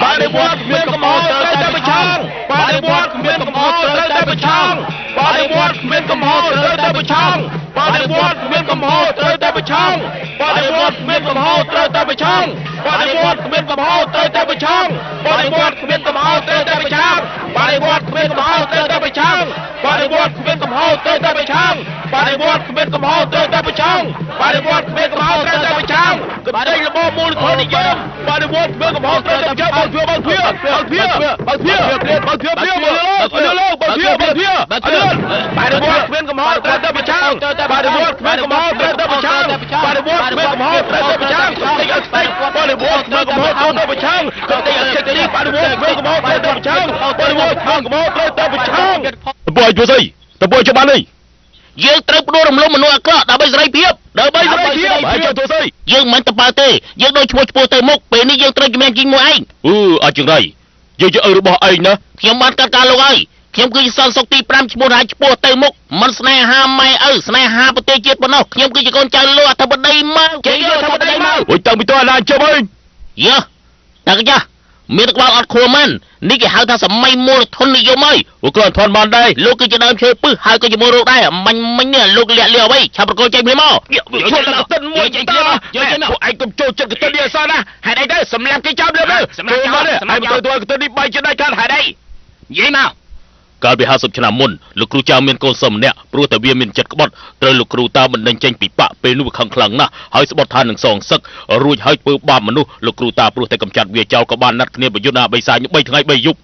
bà đi buốt miền cầm hồ tới tay bờ chong bà đi buốt miền cầm hồ tới tay bờ chong bà đi buốt miền cầm hồ tới tay bờ chong bà đi buốt miền cầm hồ tới tay bờ chong bà đi buốt miền cầm hồ tới tay bờ chong bà đi buốt miền cầm hồ tới tay bờ chong bà đi buốt miền cầm hồ tới tay bờ chong bà đi buốt miền cầm hồ tới tay bờ chong bà đi buốt miền cầm hồ tới tay bờ chong bà đi buốt miền cầm hồ tới tay bờ chong bà đi buốt miền cầm hồ tới tay bờ chong bà đây là bộ môn thôi đi chơi bà đi buốt miền cầm hồ tới tay bờ chong bằng phía bà đi buốt miền cầm hồ tới tay bờ chong bà đi buốt miền cầm hồ tới tay bờ chong bà đi buốt miền cầm hồ tới tay bờ chong tay ở tay bà đi buốt miền cầm hồ tới tay bờ chong tay ở tay bà đi buốt miền cầm hồ tới tay bờ chong bà đi buốt miền cầm hồ tới tay bờ chong Boyជួយស្អីតើចាំបានអីយើងត្រូវបដូររំលំមនុស្សអាក្រក់ដើម្បីសេរីភាពហើយចូលធ្វើស្អីយើងមិនទៅបើទេយើងដូចឈ្មោះឈ្មោះទៅមុខពេលនេះយើងត្រូវជំនាញជីងមួយឯងអញ្ចឹងហើយយើងជាឪរបស់ឯងណាខ្ញុំបានកាត់ការលោកហើយខ្ញុំគឺជាសន្តិសុខទី5ឈ្មោះហើយឈ្មោះទៅមុខមិនស្នេហាម៉ែឪស្នេហាប្រទេសជាតិប៉ុណ្ណោះខ្ញុំគឺជាកូនចៅលោកអធិបតីមកគេយកអធិបតីមកអូយតាំងពីតើអាណាចុះអើយយ៉ាតាកចាមានក្បាលអត់ខួរមែននេះគេហៅថាសម័យមូលធននិយមហើយក៏អត់ធន់បានដែរលោកគឺជាដើមឈើពឹសហើយក៏ជាមូលរោគដែរមិញនេះលោកលាក់លៀអ្វីឆាប់ប្រកល់ចេញភ្លាមមកចូលទៅទឹកមួយចេញភ្លាមយកចេញពួកឯងកុំចូលចិត្តកន្ទិននេះអសណាហេតុអីទៅសម្លាប់គេចោលលើសម្លាប់ចោលហើយទៅកន្ទិននេះបាយចិត្តដែរកាត់ហេតុអីនិយាយមកកាលពី50ឆ្នាំមុនលោកគ្រូចៅមានកូនសិស្សម្នាក់ព្រោះតែវាមានចិត្តក្បត់ត្រូវលោកគ្រូតាបណ្ដេញចេញពីបាក់ពេលនោះវាខឹងខ្លាំងណាស់ហើយស្បត់ថានឹងសងសឹករួចហើយធ្វើបាបមនុស្សលោកគ្រូតាព្រោះតែកំចាត់វាចោលក៏បានណាត់គ្នាប្រយុទ្ធអាបិសាញ3ថ្ងៃ3យប់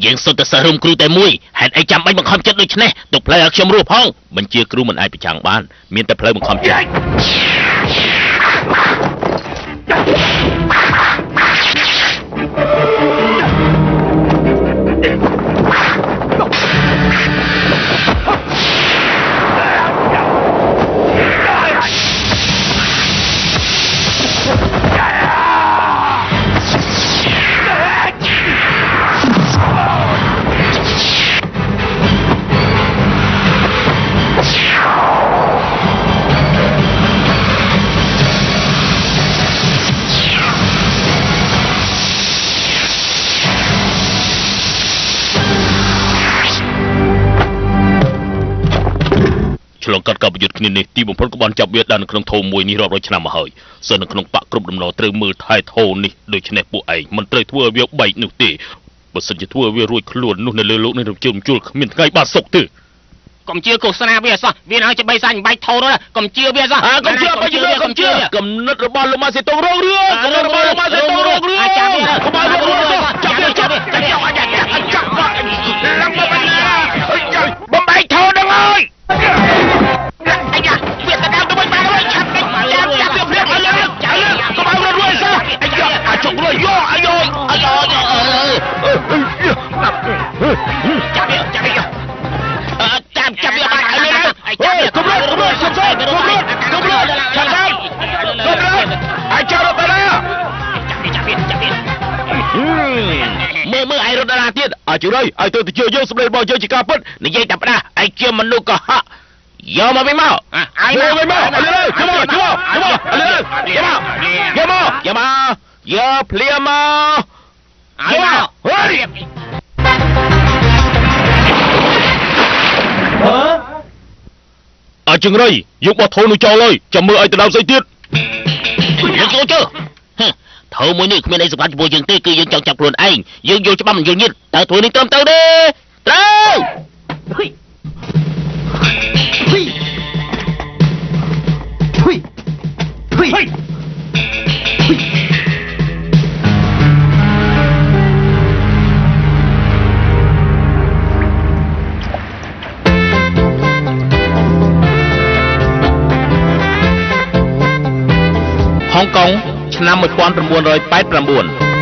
យើងសុទ្ធតែសិស្សរួមគ្រូតែមួយហេតុអីចាំបាច់បង្ខំចិត្តដូចនេះទុកផ្លូវឲ្យខ្ញុំរស់ផងបញ្ជាគ្រូមិនអាចប្រឆាំងបានមានតែផ្លូវបង្ខំចិត្ត ឆ្លងកាត់ការប្រយុទ្ធគ្នានេះទីបំផុតក៏បានចាប់វាបាននៅក្នុងធូមមួយនេះរាប់រយឆ្នាំមកហើយសិននៅក្នុងបកគ្រប់ដំណរត្រូវមើលថែធូនេះដូច្នេះពួកឯងមិនត្រូវធ្វើឲ្យវាបែកនោះទេបើសិនជាធ្វើឲ្យវារួចខ្លួននោះនៅលើលោកនេះរំជើបជួលគ្មានថ្ងៃបានសុខទេកុំជឿឃោសនាវាសោះវាឲ្យจะបីសាច់បែកធូនោះកុំជឿវាសោះកុំជឿកុំជឿគំនិតរបស់លោកម៉ាសេតុងរងរឿងគំនិតរបស់លោកម៉ាសេតុងរងរឿងចាប់វាកុំឲ្យរងរឿងចាប់វាចាប់ឡើងមកបំបែកធូនឹងអើយអាយ៉ាវាទៅដល់ទៅវិញបានហើយឆាប់ចាប់វាព្រាបឲ្យឡើងចាប់កុំឲ្យរងរឿងសោះអាយ៉ាអាចុករួយយោអាយ៉យចាប់វាចាប់វាចាប់វាបាត់ហើយចាប់វាកុំរត់សុំសុំកុំរត់ចាប់អាចរត់ទៅណាចាប់វាមើលឯរត់ដល់ណាទៀតអាចរយឲ្យទៅជឿយើងសម្លេងរបស់យើងជាការពិតនិយាយតែផ្ដាស់ឯជាមនុស្សកុហកយកមកវិញមកឲ្យមកវិញមកអលឺយកមកយកភ្លាមមកឲ្យមកអាចចង្រៃយកបោះធូននោះចោលហើយចាំមើលឲ្យទៅដើមស្អីទៀតយើងចូលធូមួយនេះគ្មានអីសម្រាប់ជាមួយយើងទេគឺយើងចង់ចាប់ខ្លួនឯងយើងយកច្បាប់មិនយល់ញិតតែធ្វើនេះត្រឹមត្រូវទេហុងកុងឆ្នាំ1989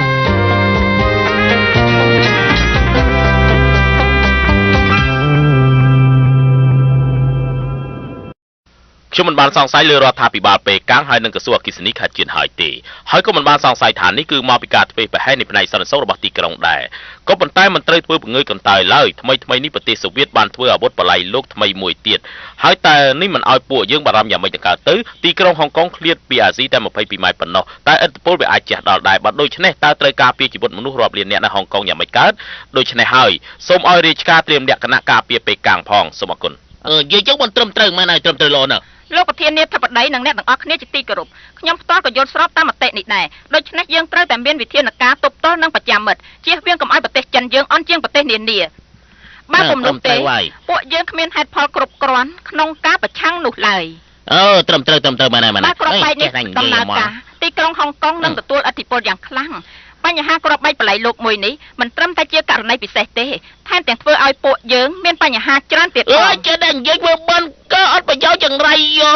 ខ្ញុំមិនបានសង្ស័យលើរដ្ឋាភិបាលប៉េកាំងហើយនឹងក្រសួងអគ្គិសនីខេត្តជាតិហើយទេហើយក៏មិនបានសង្ស័យថានេះគឺមកពីការធ្វេសប្រហែសនៃផ្នែកសន្តិសុខរបស់ទីក្រុងដែរក៏ប៉ុន្តែមិនត្រូវធ្វើពង្រើកន្តើយឡើយថ្មីនេះប្រទេសសូវៀតបានធ្វើអាវុធបល្ល័យលោកថ្មីមួយទៀតហើយតែនេះមិនឲ្យពួកយើងបារម្ភយ៉ាងម៉េចទៅកើតទៅទីក្រុងហុងកុងឃ្លាតពីអាស៊ីតែ22ម៉ៃប៉ុណ្ណោះតែឥទ្ធិពលវាអាចជះដល់ដែរបើដូច្នេះតើត្រូវការពារជីវិតមនុស្សរាប់លានអ្នកនៅហុងកុងយ៉ាងម៉េចកើតដូច្នេះហើយសូមឲ្យរាជការត្រៀមលក្ខណៈការពារប៉េកាំងផងសូមអរគុណយើងចឹងមិនត្រឹមត្រូវមែនហើយត្រឹមត្រូវល្អណាស់លោកប្រធានាធិបតីនិងអ្នកទាំងអស់គ្នាជាទីគោរពខ្ញុំផ្ទាល់ក៏យល់ស្របតាមមតិនេះដែរដូច្នេះយើងត្រូវតែមានវិធានការទប់ទល់និងប្រចាំមិត្តជៀសវាងកុំឲ្យប្រទេសចិនយើងអន់ជាងប្រទេសនានាបើពុំនោះទេពួកយើងគ្មានហេតុផលគ្រប់គ្រាន់ក្នុងការប្រឆាំងនោះឡើយត្រឹមត្រូវមែនហើយគ្រាប់បែកនេះដំណើរការទីក្រុងហុងកុងនឹងទទួលឥទ្ធិពលយ៉ាងខ្លាំងបញ្ហាគ្រាប់បែកបល័យលោកមួយនេះមិនត្រឹមតែជាករណីពិសេសទេថែមទាំងធ្វើឲ្យពួកយើងមានបញ្ហាច្រើនទៀតផងចេះតែនិយាយវាបានក៏អត់ប្រយោជន៍យ៉ាងไรយោ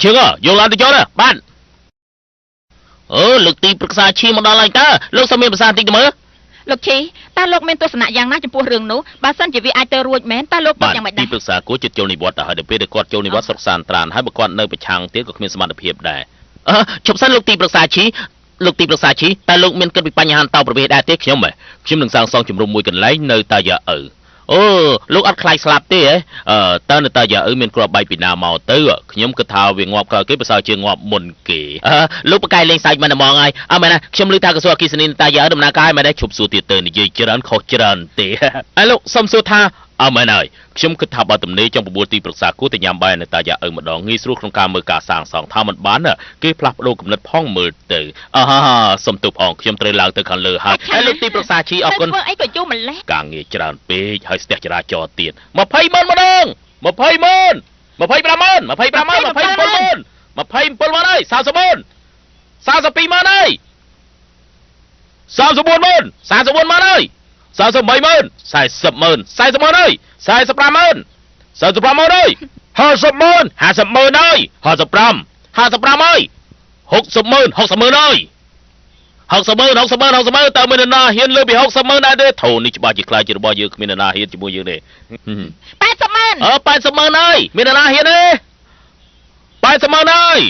ជឿយកឡានទៅចោលណាបានលោកទីប្រឹក្សាឈីមកដល់ហើយតើលោកសុំមានភាសាតិចទៅមើលលោកឈីតើលោកមានទស្សនៈយ៉ាងណាចំពោះរឿងនោះបើសិនជាវាអាចទៅរួចមែនតើលោកគិតយ៉ាងម៉េចដែរទីប្រឹក្សាគួរចិត្តចូលនិវត្តន៍ទៅហើយដល់ពេលគាត់ចូលនិវត្តន៍ស្រុកសានត្រានហើយបើគាត់នៅប្រឆាំងទៀតក៏គ្មានសមត្ថភាពដែរជប់សិនលោកទីប្រឹក្សាឈីតើលោកមានគិតពីបញ្ហាតោប្រវេសដែរទេខ្ញុំនឹងសាងសង់ជំរំមួយកន្លែងនៅតាយ៉ាឪលោកអត់ខ្លាចស្លាប់ទេតើនៅតាយ៉ាឪមានគ្រាប់បែកពីណាមកទៅខ្ញុំគិតថាវាងាប់ក្រោយគេប្រសើរជាងងាប់មុនគេលោកបកកាយលេងសាច់មិនហ្មងហើយមែនណាខ្ញុំឮថាក្រសួងអគ្គិសនីតាយ៉ាឪដំណើរការឲ្យមែនទេជប់សួរទៀតទៅនិយាយច្រើនខុសច្រើនទេលោកសុំសួរថាមែនហើយខ្ញុំគិតថាបើទំនេរចង់បបួលទីប្រឹក្សាគួរតែញ៉ាំបាយនៅតាយ៉ាឪម្ដងងាយស្រួលក្នុងការមើលការសាងសង់ថាមិនបានគេផ្លាស់ប្ដូរគំនិតផងមើលទៅសុំទោសផងខ្ញុំត្រូវឡើងទៅខាងលើហើយលោកទីប្រឹក្សាឈីអរគុណធ្វើអីក៏យូរម្លេះការងារច្រើនពេកហើយស្ទះចរាចរណ៍ទៀត20,000ម្ដង20,000 25,000 ហើយ30,000 32,000ហើយ34,000 ហើយ38,000 40,000 40,000 ហើយ 45,000 45,000 ហើយ 50,000 50,000 ហើយ 55 ហើយ 60,000 ហើយ 60,000 តើមាននរណាហ៊ានលើពី 60,000 ដែរទេធូរនេះច្បាស់ជាខ្លាចជារបស់យើងគ្មាននរណាហ៊ានជាមួយយើងទេ 80,000 80,000 ហើយមាននរណាហ៊ានទេ 80,000 ហើយ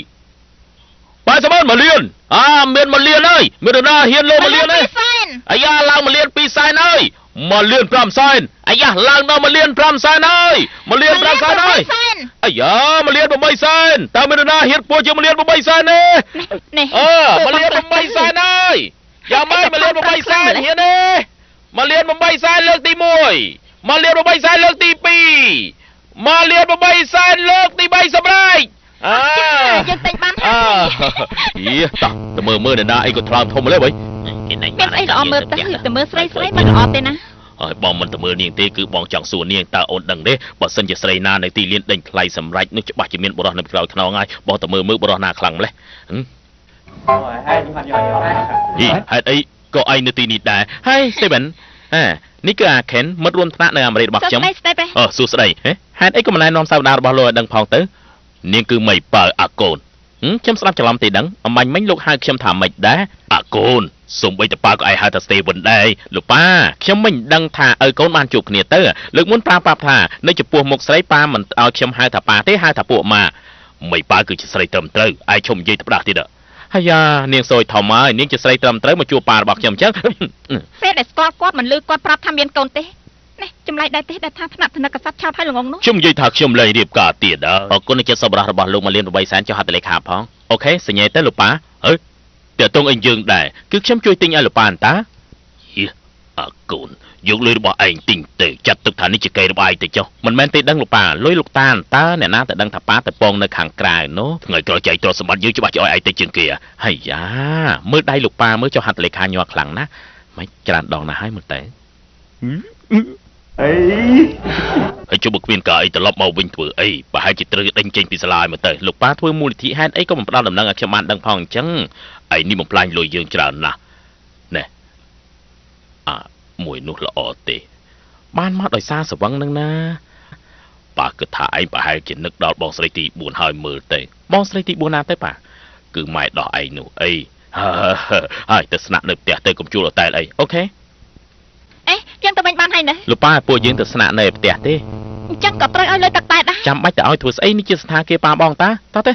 80,000 1លានមាន1លានហើយមាននរណាហ៊ានលើ1លានទេអាយ៉ាឡើង1លាន2សែនហើយ มาเลียนพรำไซน์ไอ้ยะลางน้ำมาเลียนพรำไซน์เลยมาเลียนพรำไซน์เลยไอ้ยะมาเลียนบะใบไซน์ตาไม่ได้นาเฮียปัวจะมาเลียนบะใบไซน์เนี่ยมาเลียนบะใบไซน์เลยอย่าไม่มาเลียนบะใบไซน์เฮียเนี่ยมาเลียนบะใบไซน์เลิกตีมวยมาเลียนบะใบไซน์เลิกตีปีมาเลียนบะใบไซน์เลิกตีใบสบายยังติดบ้านตักแต่มือเนี่ยนะไอ้ก็ทรามทมมาเลยเว้ยเป็นไอ้ละอมือแต่มือใส่มันออกเลยนะบองมันแต่มือนี่ตีคือบองจังส่วนนี่ตาโอนดังเด้บอสันจะใส่นาในตีเลี้ยนเด่งใครสำไรนึกจะบาดจะมีนบรอในเราขนองไงบองแต่มือบรอนาคลังเลยให้ไอ้ก็ไอ้ในตีนี่ได้ให้เซเว่นนี่ก็เข็นมัดรวมธนาในอเมริกบักจังสู้สไลให้ไอ้ก็มาแนะนำสาวดาบอลโลดังพองเต๋อนี่คือไม่เปิดอาโกนฉันสลับจะลำตีดังมันไม่ลูกให้ฉันถามไม่ได้อาโกนส่งไปแต่ป้าก็ไอฮาตาสเตย์บนได้หรือป้าฉันไม่ดังท่าโกนมันจุกเนียเตอร์เลือกมุนปลาปลาท่าในจะปัวหมกใส่ปลามันเอาฉันให้ถ้าปลาเตะให้ถ้าปัวมาไม่ป้าคือจะใส่เติมเตอร์ไอชมยี่ตบดักทีเด้อฮายาเนียงซอยทอมไม้เนียงจะใส่เติมเตอร์มาจูปลาบอกฉันจังเฟดสกอตกอดมันลือกอดปรับทำเมียนโกนเตะนี่จำไรได้เตะได้ท่าถนัดถนัดกษัตริย์ชาวไทยหลงนู้นชมยี่ถักชมเลยเรียบกาเตียดก็ในจะสบระบาลลงมาเรียนใบแสนจะหัดเลยขาพองโอเคสัญญาเตะหรือป้าเดี๋ยวต้องเอ็นยืงได้คือฉันช่วยติงไอ้หรือปานตาเฮียอากูนยกเลยบอกไอ้ติงเตะจัดตึกฐานนี่จะเกยระบายแต่เจ้ามันแม่นติดังหรือป่าลอยลูกตาลตาเนี่ยนะแต่ดังทับป้าแต่ปองในขังกลายเนาะไงกระจายตัวสมบัติยื้อจะบาดจะไอ้แต่จึงเกียให้ยาเมื่อได้ลูกป่าเมื่อเจ้าหัดเลยคาญัวขลังนะไม่จานดองนะให้มันแต่ไอ้จุบกวินกายแต่ลบเมาวิ่งถือไอ้ป่าให้จิตระดังเจงปีศาจมาแต่ลูกป้าทั่วมูลที่ให้ไอ้ก็มันปลาดำนังอักษรมันดังพองจังไอ้นี่มันปลายลอยยืงจานนะเนี่ยมวยนุละอเตบ้านมาดอยซาสว่างนั่งนะป่าเกิดถ่ายป่าให้จิตนึกดอกบองสไลตีบุญหายมือเตบองสไลตีบุญนาเตป่าคือไม่ดอกไอ้หนูไอ้แต่สนับเนบเตะเตะกุมจูเราแต่ไอ้โอเคยังตะบันบ้านให้นะลูกป้าปวดยืนแต่สนับเนบเตะเตจังกับตรายเอาเลยตักแต่ได้จำไม่แต่เอาถั่วไอ้นี่จะสถานเกปาบองตาต่อเต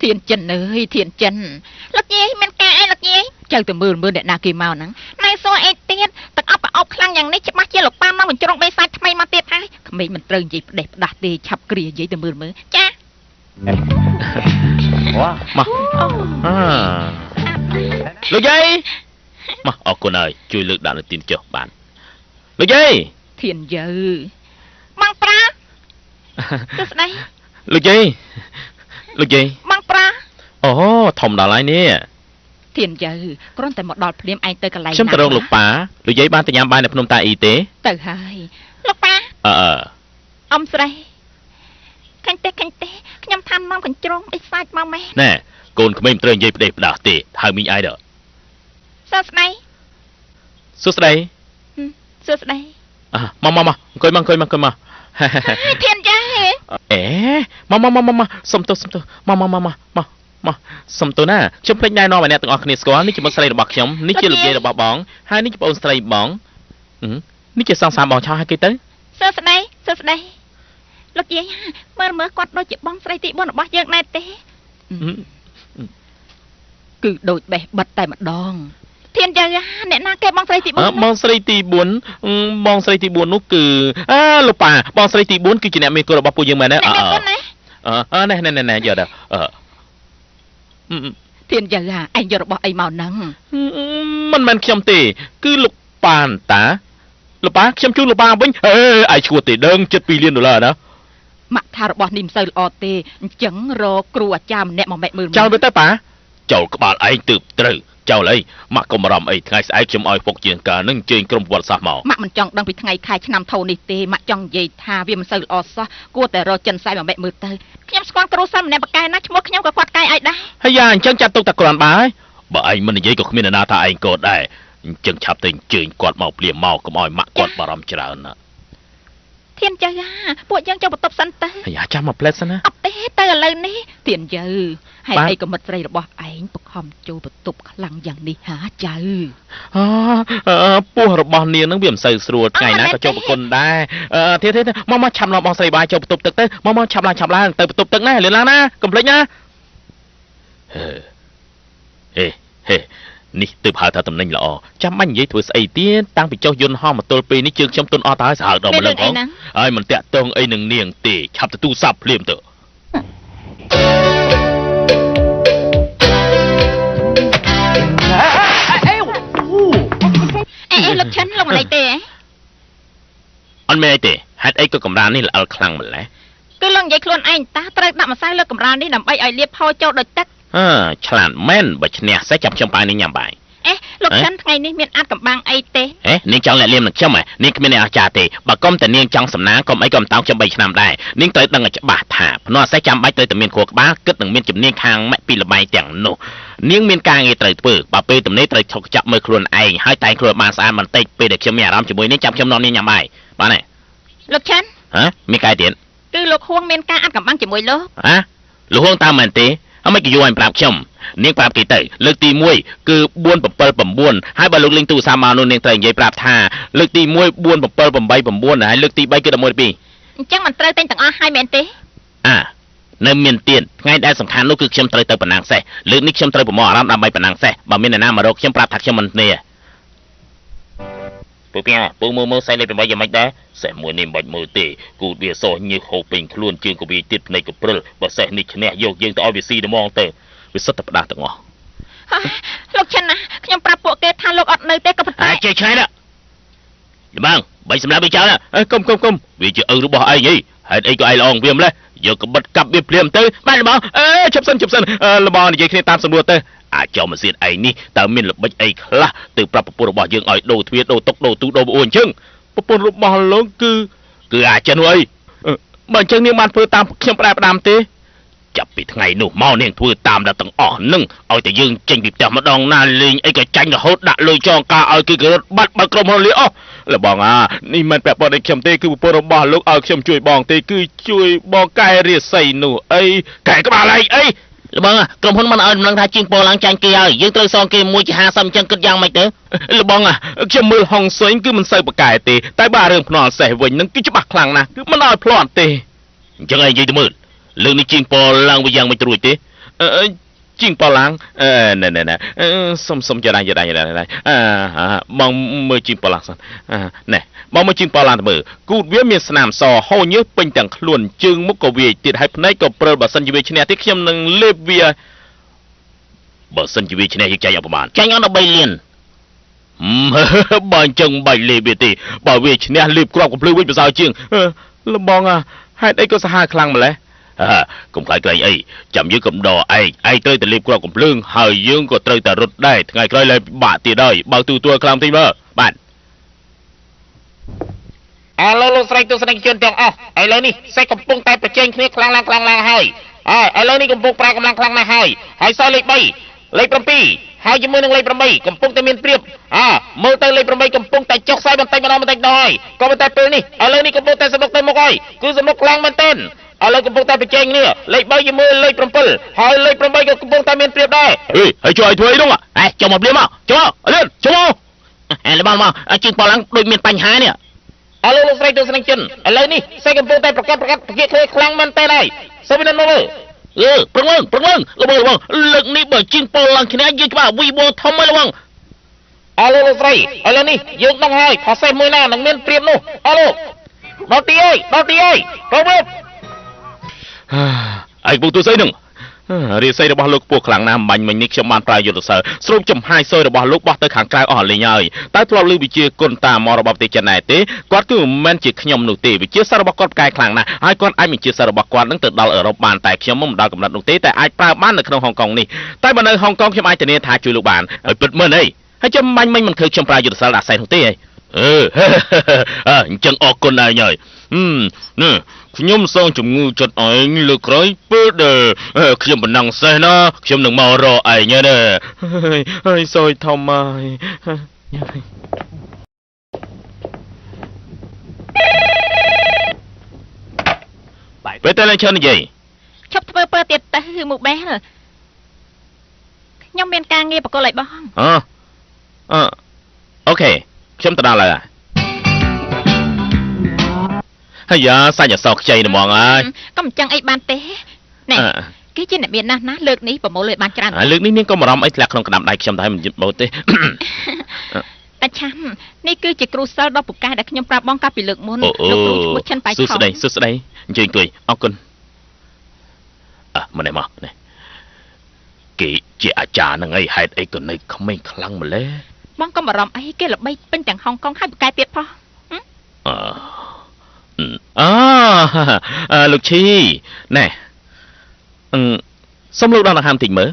เทียนจันเลยเทียนจันลักยี่มันแกไอ้ลักยี่เจ้าแต่มือเด็ดนากีเมานังนายโซเอเตียนแต่เอาคลั่งอย่างนี้จะมาเชี่ยหลกป้ามาเหมือนจงใบไซทำไมมาเตี้ยไอ้ทำไมมันเตรงยี่เด็ดดัดดีฉับเกลียยี่แต่มือจ้าว้ามาลูกยัยมาออกคนเลยช่วยเลือกด่านตีนเจ้าบ้านลูกยัยเทียนเยอะมังปลาตัวไหนลูกยัยลูกยัยมังปลาโอ้ทอมดาไลเนี่ยเทียนเยอะก็ต้องแต่หมดดอดเพลียมไอเตอร์กันไรฉันตะลงลูกป้าลูกยัยบ้านแต่ยามบ้านในพนมตาอีเต้เตอร์ให้ลูกป้าอมใส่ขันเตะขยำทำน้ำขันจงไอ้ไซด์มาไหมแน่โกนขมิ้นเตยยัยเปรย์ด่าเตะทางมีไอเด้อสุดไหนสุดไหนมาเคยมาเทียนเยอะมาสมตัวมาสมตัวน่ะฉันเพลงได้นอนแบบนี้ต้องออกคณิตสกอร์นี่จะมาใส่ระบบขยำนี่จะลูกเย่ระบบบองให้นี่จะเป็นใส่บองนี่จะสร้างบองชาวให้กี่ตัวสุดไหนลูกเย่เมื่อกอดโดยจะบองใส่ตีบอลบอลยังไงเต้คือโดยแบบบัดแต่มาดองเทียนใจเนี่ยนาแกบองใส่ตีบุญบองใส่ตีบุญบองใส่ตีบุญนุคือลูกป่าบองใส่ตีบุญคือจีเนี่ยมีตัวระบบปูยังไงนะเนี่ยอย่าเด้อเทียนใจไอ้ยอระบบไอ้เมานังมันเข้มตีคือลูกป่านตาลูกป่าเข้มชูลูกป่าบิ้งไอ้ชัวตีเดิง7 ปีเรียนดูแลนะมาทารบอนิมเซลอเตจังรอกลัวจามเนี่ยมองแบมือเจ้าเป็นตาป่าเจ้ากบาลไอ้ตืบตรึเจ้าเลยมักกมรำไอ้ไงสายจมอ้อยพกเจียงกานึ่งเจียงกรมวัดสามหมอมักมันจังดังไปไงใครชนำเท่านี้เตมักจังเยธาวิมเซลอซะกลัวแต่รอจันใส่มองแบมือเตขยำสกอนกรูซัมเนี่ยปากกายนะชมวขยำกับกวาดกายไอ้ได้ให้ยานจังจัดตุกตะกรอนบ่ายบ่ไอ้มันยัยก็ขมิ้นนาตาไอ้กดได้ ចឹងឆាប់ទៅអញ្ជើញគាត់មកព្រាមមកកុំឲ្យម៉ាក់គាត់បារម្ភច្រើនណា ធានជើពួកយើងចូលបន្ទប់សិនទៅ អាយ៉ាចាំមកផ្លែតសិនណា អត់ទេទៅឥឡូវនេះធានជើហេតុអីក៏មិត្តស្រីរបស់ឯងបង្ខំចូលបន្ទប់ខ្លាំងយ៉ាងនេះហាជើ ពោះរបស់នាងនឹងវាមិនសូវស្រួលថ្ងៃណាក៏ចូលប្រគុណដែរធានមកឆាប់ឡងបងស្រីបាយចូលបន្ទប់ទឹកទៅមកឆាប់ឡើងទៅបន្ទប់ទឹកណាលឿនឡើងណាកុំភ្លេចណាហេនេះទើបហៅថាតំណែងល្អចាំបាញ់និយាយធ្វើស្អីទៀតតាំងពីចុះយន្តហោះមកទល់ពេលនេះជើងខ្ញុំទុនអស់ទៅហើយស្អើដល់ម្លឹងផងហើយមិនតាក់ទងអីនឹងនាងទេឆាប់ទៅទូរស័ព្ទភ្លាមទៅ លោកឆាន់លោកមិនអីទេ អត់មានអីទេហេតុអីក៏កម្រាលនេះល្អខ្លាំងម្ល៉េះ គឺលោកនិយាយខ្លួនឯងតាត្រូវដាក់ម្សៅលើកម្រាលនេះដើម្បីឲ្យលាបផោចូលដូចទឹក ឆ្លាតមែនបើឈ្នះសេះចាំខ្ញុំបាយនឹងញ៉ាំបាយ លោកឆាន់ថ្ងៃនេះមានអាចកំបាំងអីទេ នាងចង់លាក់លៀមនឹងខ្ញុំហ៎នាងគ្មានអាចារ្យទេបើកុំតែនាងចង់សំណាងកុំអីក៏មិនតោងខ្ញុំ3ឆ្នាំដែរនាងត្រូវដឹងឲ្យច្បាស់ថាភ្នាល់សេះចាំបាច់ត្រូវតែមានខួរក្បាលគិតនឹងមានជំនាញខាងម៉ាក់ពីលបាយទាំងនោះនាងមានការងារត្រូវធ្វើបើពេលទំនេរត្រូវឆុកចាប់មើលខ្លួនឯងហើយតែងខ្លួនបានស្អាតបន្តិចពេលដែលខ្ញុំមានអារម្មណ៍ជាមួយនាងចាំខ្ញុំនាំនាងញ៉ាំបាយបានទេ លោកឆាន់ មានកាយទៀត គឺលោកហួងមានការអាចកំបាំងជាមួយលោក លោកហួងតាមមែនទេអមិនគេយកឲ្យប្រាប់ខ្ញុំនាងប្រាប់គេទៅលើកទី1គឺ479ហើយបើលោកលេងទូរស័ព្ទមកនោះនាងត្រូវនិយាយប្រាប់ថាលើកទី1 4789ហើយលើកទី3គឺ11 12 អញ្ចឹងមិនត្រូវតែទាំងអស់ហើយមែនទេ នៅមានទៀតថ្ងៃដែលសំខាន់នោះគឺខ្ញុំត្រូវទៅប៉ណ្ណាងសេះលើកនេះខ្ញុំត្រូវប្រមូលអារម្មណ៍ដើម្បីប៉ណ្ណាងសេះបើមានអ្នកណាមករកខ្ញុំប្រាប់ថាខ្ញុំមិនគ្នាពូមើលសេះលេខ8យ៉ាងម៉េចដែរសេះមួយនេះមិនបាច់មើលទេគូតវាសោះញើសហូបពេញខ្លួនជើងក៏វាទៀតភ្នែកក៏ព្រិលបើសេះនេះឈ្នះយកយើងទៅឲ្យវាស៊ីត្មងទៅវាសុទ្ធតែផ្ដាស់ទាំងអស់ លោកឆាន់ណាខ្ញុំប្រាប់ពួកគេថាលោកអត់នៅទេក៏ប៉ុន្តែ ចេះឆ្ងាយណាបងបីសម្រាប់វាចោលកុំវាជាឪរបស់ឯងហីហេតុអីក៏ឯងល្អងវាម្លេះយកកបិតកាប់វាភ្លាមទៅបានលបងជប់សិនលបងនិយាយគ្នាតាមសំណួរទៅអាចមកសៀតឯងនេះតើមានល្បិចអីខ្លះទៅប្រាប់ប្រពន្ធរបស់យើងឲ្យដូរទ្វារដូរតុកដូរទូដូរប្អូនអញ្ចឹងប្រពន្ធរបស់លោកគឺអាចចិនអីបើអញ្ចឹងនាងបានធ្វើតាមខ្ញុំផ្ដាំទេចាប់ពីថ្ងៃនោះមកនាងធ្វើតាមដល់ទាំងអស់នឹងឲ្យតែយើងចេញពីផ្ទះម្ដងណាលេងអីក៏ចាញ់រហូតដាក់លុយចងការឲ្យគឺរត់បាត់បើក្រុមហ៊ុនលីអស់លបងនេះមិនពាក់ព័ន្ធនឹងខ្ញុំទេគឺប្រពន្ធរបស់លោកឲ្យខ្ញុំជួយបងទេគឺជួយបងកែរាសីនោះអីកែក្បាលអីលបងក្រុមហ៊ុនមិនឲ្យដំណឹងថាជាងពោឡើងចាញ់គេហើយយើងត្រូវសងគេមួយជា50អញ្ចឹងគិតយ៉ាងម៉េចទៅលបងខ្ញុំមើលហុងសេងគឺមិនសូវប្រកែទេតែបើរឿងភ្នាល់សេះវិញនឹងគឺច្បាស់ខ្លាំងណាស់គឺមិនឲ្យភ្លាត់ទេអញ្ចឹងឯងនិយាយទៅមើលលើនេះជាងពោឡើងវាយ៉ាងមិនត្រួយទេជាងពោឡើងណែសុំចរាយបងមើលជាងពោឡើងសិនណែបងមើលជាងពោឡើងទៅមើលគូតវាមានស្នាមសហូរញើសពេញទាំងខ្លួនជើងមុខក៏វាទៀតហើយភ្នែកក៏ព្រិលបើសិនជាវាឈ្នះទេខ្ញុំនឹងលេបវាបើសិនជាវាឈ្នះយើងចាញ់អត់ប្រមាណចាញ់អត់13លានបើអញ្ចឹងបាច់លេបវាទេបើវាឈ្នះលេបគ្រាប់កំភ្លឺវិញប្រសើរជាងលបងហេតុអីក៏សាហាវខ្លាំងម្ល៉េះកុំខ្លាចក្រែងអីចាំយើងកំដរឯងត្រូវតែលេបគ្រាប់កំភ្លើងហើយយើងក៏ត្រូវតែរត់ដែរថ្ងៃក្រោយឡើងបាក់ទៀតហើយបើទូទួលខ្លាំងតិចមើលបាទលោកស្រីទស្សនិកជនទាំងអស់ឥឡូវនេះសេះកំពុងតែប្រជែងគ្នាខ្លាំងឡើងហើយឥឡូវនេះកំពុងប្រើកម្លាំងខ្លាំងណាស់ហើយសល់លេខ3លេខ7ហើយជាមួយនឹងលេខ8កំពុងតែមានព្រៀបមើលទៅលេខ8កំពុងតែចុះខ្សែបន្តិចម្ដងហើយក៏ប៉ុន្តែពេលនេះឥឡូវនេះកំពុងតែសមុខទៅមុខហើយគឺសមុខខ្លាំងមែនទែនឥឡូវកំពុងតែប្រជែងគ្នាលេខ3ជាមួយលេខ7ហើយលេខ8ក៏កំពុងតែមានព្រៀបដែរហើយជួយឲ្យធ្វើអីនោះចុះមកព្រៀបមកចុះលឿនចុះមកលបងមកជាងប៉ឡើងដូចមានបញ្ហានេះលោកស្រីទស្សនិកជនឥឡូវនេះសេះកំពុងតែប្រកាសប្រកាសខ្លាំងមែនទែនហើយសូមវិនិច្ឆ័យមើលប្រងើងលបងលើកនេះបើជាងប៉ឡើងឈ្នះយើងច្បាស់វីបធំហើយលបងលោកស្រីឥឡូវនេះយើងដឹងហើយថាសេះមួយណានឹងមានព្រៀបនោះលោកដល់ទីអើយប្រវត្តិឯងពុកទូស្អីនឹងរាសីរបស់លោកខ្ពស់ខ្លាំងណាស់បាញ់មិញនេះខ្ញុំបានប្រើយុទ្ធសាស្ត្រស្រូបចំហាយសុយរបស់លោកបោះទៅខាងក្រៅអស់លេងហើយតែធ្លាប់លើវិជាគុណតាមករបស់ប្រទេសចិនដែរទេគាត់គឺមិនមែនជាខ្ញុំនោះទេវិជាសាស្ត្ររបស់គាត់ផ្កាយខ្លាំងណាស់ហើយគាត់អាចវិជាសាស្ត្ររបស់គាត់នឹងទៅដល់អឺរ៉ុបបានតែខ្ញុំមិនដល់កំណត់នោះទេតែអាចប្រើបាននៅក្នុងហុងកុងនេះតែបើនៅហុងកុងខ្ញុំអាចធានាថាជួយលោកបានហើយពិតមែនអីហើយខ្ញុំបាញ់មិញមិនឃើញខ្ញុំប្រើយុទ្ធសាស្ត្រដាក់សែននោះទេអញ្ចឹងអរគុណឯងហើយនេះខ្ញុំសងជំងឺចិត្តឯងលើក្រោយពេលដែលខ្ញុំបណ្ដឹងសេះណាខ្ញុំនឹងមករកឯងទេហើយសយធំហើយ ពេលទៅឡើងឈើនិយាយ ឈប់ធ្វើពើទៀតទៅមកបែលខ្ញុំមានការងារបកគលឲ្យបង អូខេខ្ញុំទៅដល់ហើយហើយយ៉ាសាច់អសខ្ចីហ្មងហើយក ុំអញ្ចឹងអីបានទេណែគេជាអ្នកមានណាស់ណាលើកនេះប្រមូលលុយបានច្រើន លើកនេះនាងក៏បារម្ភអីធ្លាក់ក្នុងក្តាំដៃខ្ញុំដែរមិនយល់បោទេ តាឆាំនេះគឺជាគ្រូសិលដ៏ពូកែដែលខ្ញុំប្រាប់បងកាលពីលើកមុនលោកគ្រូឈ្មោះឈិនបៃថង សួស្ដីអញ្ជើញអង្គុយអរគុណមកនេះមកនេះគេជាអាចារ្យហ្នឹងអីហេតុអីក៏នៅក្មេងខ្លាំងម្ល៉េះ បងកុំបារម្ភអីគេល្បីពេញទាំងហុងកុងហើយពូកែទៀតផង លោកឈីណែសុំលោកដល់ដង្ហើមតិចមើល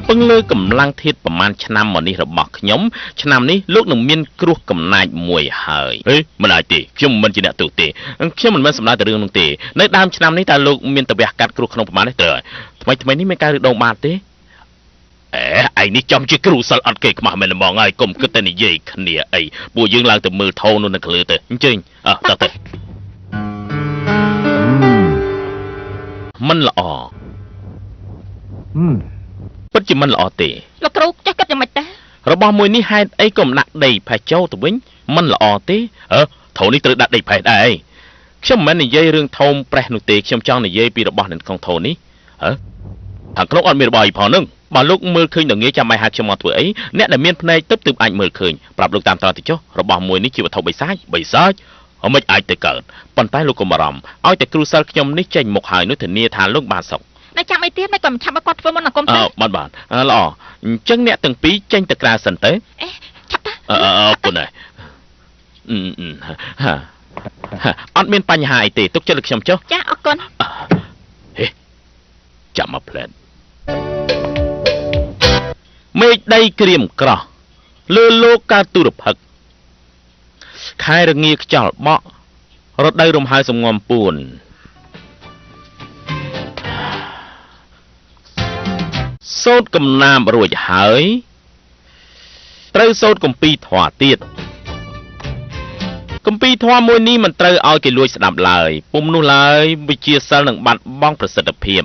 ពឹងលើកម្លាំងធាតុប្រមាណឆ្នាំមកនេះរបស់ខ្ញុំឆ្នាំនេះលោកនឹងមានគ្រោះកំណាចមួយហើយមិនអាចទេខ្ញុំមិនជាអ្នកទូទេខ្ញុំមិនមែនសម្ដៅតែរឿងនោះទេនៅដើមឆ្នាំនេះតើលោកមានតវះកាត់គ្រោះក្នុងប្រមាណនេះត្រូវថ្មីនេះមានការរឹតដូងបាតទេឯងនេះចំជាគ្រូសិលអត់គេខ្មាស់មែនហ្មងហើយកុំគិតតែនិយាយគ្នាអីពួកយើងឡើងទៅមើលថោនោះនៅក្លើទៅអញ្ជើញតោះទៅមិនល្អពិតជាមិនល្អទេ លោកគ្រូចេះគិតយ៉ាងម៉េចទៅ របស់មួយនេះហេតុអីក៏មិនដាក់ដីផេះចូលទៅវិញមិនល្អទេថោនេះត្រូវដាក់ដីផេះដែរខ្ញុំមិនមែននិយាយរឿងថោមប្រេះនោះទេខ្ញុំចង់និយាយពីរបស់នៅក្នុងថោនេះខាងក្នុងអត់មានរបស់អីផងហ្នឹងបើលោកមើលឃើញដល់ងាយចាំបាច់ហៅខ្ញុំមកធ្វើអីអ្នកដែលមានភ្នែកទើបអាចមើលឃើញប្រាប់លោកតាមត្រង់ទៅចុះរបស់មួយនេះជាវត្ថុបិសាចមិនអាចទៅកើតប៉ុន្តែលោកកុំបារម្ភឲ្យតែគ្រូសិលខ្ញុំនេះចេញមុខហើយនោះធានាថាលោកបានសុខ តែចាំអីទៀតមិនក៏មិនឆាប់ឲ្យគាត់ធ្វើមុនអាគមទៅ បានល្អអញ្ចឹងអ្នកទាំងពីរចេញទៅក្រៅសិនទៅឆាប់ទៅអរគុណហើយអត់មានបញ្ហាអីទេទុកចិត្តលើខ្ញុំចុះចាអរគុណ ចាំមកផ្លែតមេឃដីក្រៀមក្រោះលើលោកកើតទុរភិក្សខែរងាខ្យល់បក់រដូវរំហើយសំងំពួនសូត្រកំណាមរួចហើយត្រូវសូត្រគម្ពីរធម៌ទៀតគម្ពីរធម៌មួយនេះមិនត្រូវឲ្យគេលួចស្ដាប់ឡើយពុំនោះឡើយវិជាសិលនឹងបាត់បង់ប្រសិទ្ធភាព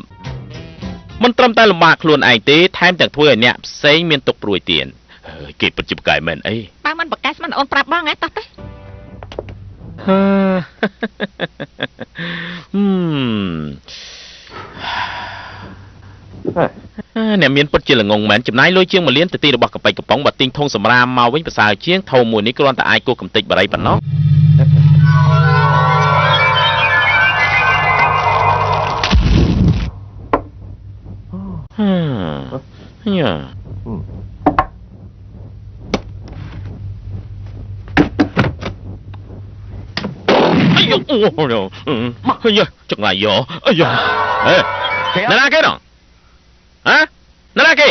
មិនត្រឹមតែលំបាកខ្លួនឯងទេថែមទាំងធ្វើឲ្យអ្នកផ្សេងមានទុក្ខព្រួយទៀតគេពិតជាប្រកែកមែនអីបើមិនប្រកែកស្មានអូនប្រាប់បងហ៎តោះទៅអ្នកមានពិតជាល្ងងមែនចំណាយលុយជាង1លានទៅទីរបស់កប៉ិចកំប៉ុងបើទិញធុងសម្រាមមកវិញប្រសើរជាងថោមួយនេះគ្រាន់តែអាចគោះកំតិចបារីប៉ុណ្ណោះយ៉ាអូចង្រៃយោអាយ៉ាណាគេណោះណាគេ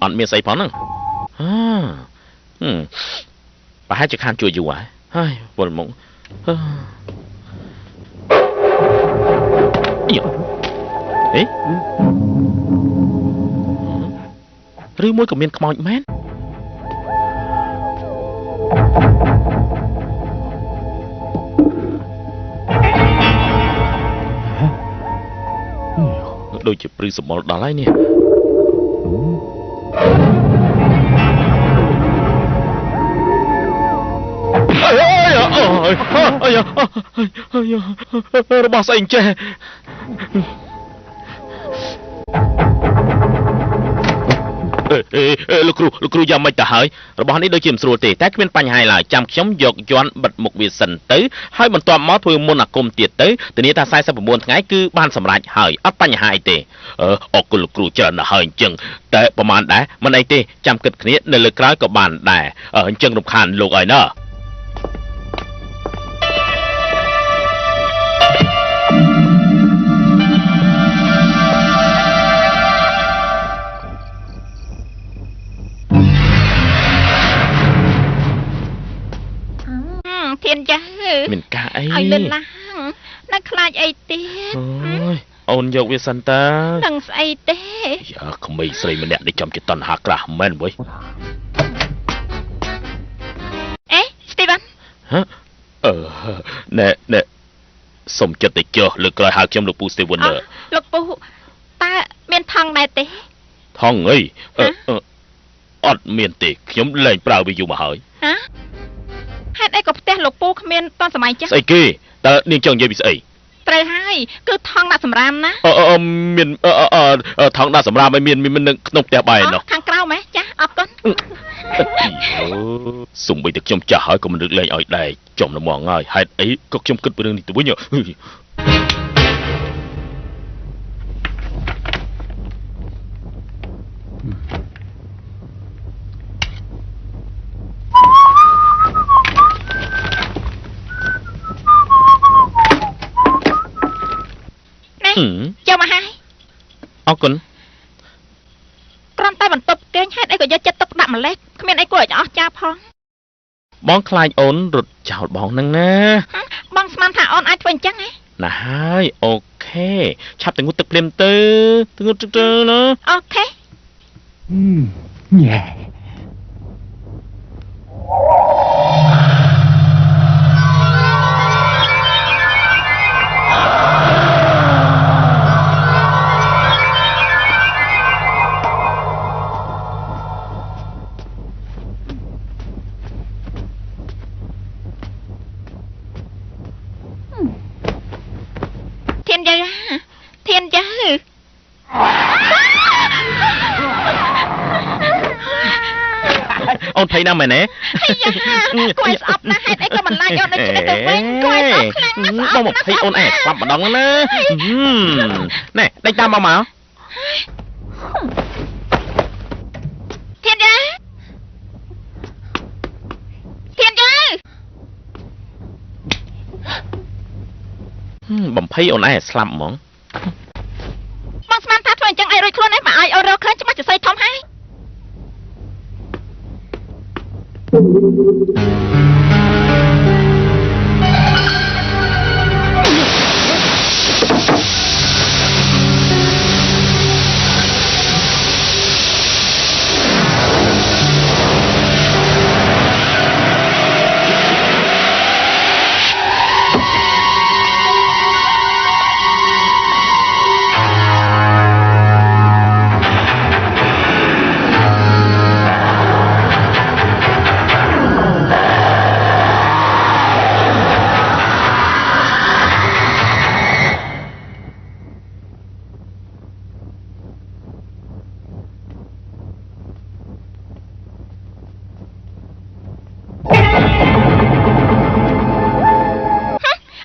អត់មានស្អីផងហ្នឹងប្រហែលជាខានជួយយូរហើយវល់មកឬមួយក៏មានខ្មោចមែនដូចជាព្រឺសម្បល់ដល់ហើយនេះរបស់ស្អីចេះលោកគ្រូយ៉ាងម៉េចទៅហើយរបស់នេះដូចជាមិនស្រួលទេតែគ្មានបញ្ហាឡើយចាំខ្ញុំយកយ័ន្តបិទមុខវាសិនទៅហើយបន្ទាប់មកធ្វើមុនអាគមទៀតទៅធានាថា49ថ្ងៃគឺបានសម្រេចហើយអត់បញ្ហាអីទេអរគុណលោកគ្រូច្រើនណាស់ហើយអញ្ចឹងតែប្រហែលដែរមិនអីទេចាំគិតគ្នានៅលើក្រោយក៏បានដែរអញ្ចឹងរំខានលោកហើយណា ធានចា មានការអី ឲ្យលឿនឡើងនៅខ្លាចអីទៀត អូយអូនយកវាសិនតា ដឹងស្អីទេ យ៉ាក្មេងស្រីម្នាក់នេះចំជាតណ្ហាក្រាស់មែនវ៉ៃ អេស្ទីវ៉ាន់ ហ៎ណែសុំចិត្តទៅចុះលើកក្រោយហៅខ្ញុំលោកពូស្ទីវ៉ាន់ លោកពូតើមានថងដែរទេ ថងអីអត់មានទេខ្ញុំលែងប្រើវាយូរមកហើយ ហ៎ហេតុអីក៏ផ្ទះលោកពូគ្មានតសម័យចាស់ ស្អីគេតើនាងចង់និយាយពីស្អី ត្រូវហើយគឺថងដាក់សម្រាមណា មានថងដាក់សម្រាប់ឲ្យមាននៅក្នុងផ្ទះបាយនោះ ខាងក្រៅម៉េះចាស់អរគុណ សុំបីតែខ្ញុំចាស់ហើយក៏មិននឹកលែងឲ្យដែរចំល្មងហើយហេតុអីក៏ខ្ញុំគិតពីរឿងនេះទៅវិញ ចូលមកហើយ អរគុណ គ្រាន់តែបន្ទប់គេងហេតុអីក៏យកចិត្តទុកដាក់ម្លេះគ្មានអីគួរឲ្យអស់ចាផង បងខ្លាចអូនរត់ចោលបងហ្នឹងណា បងស្មានថាអូនអាចធ្វើអញ្ចឹងហ៎ ណាហើយអូខេឆាប់ទៅងូតទឹកភ្លាមទៅងូតទឹកទៅណា អូខេ ធានយាយធានយាយ អូនភ័យណាស់មែនទេ គួរស្អប់ណាស់ហេតុអីក៏មិនឡាញអូនដូចនេះទៅវិញគួរស្អប់ខ្លាំងណាស់ស្អ បង ប់ មកភ័យអូនឯងស្លាប់ម្ដងណាណែដេញតាមមក ធានយាយធានយាយ បំភ័យអូនឯងស្លាប់ហ្មង បងស្មានថាធ្វើអញ្ចឹងឲ្យរួចខ្លួនឯងបើឲ្យអូនរកឃើញច្បាស់ជាស្អីធំហើយ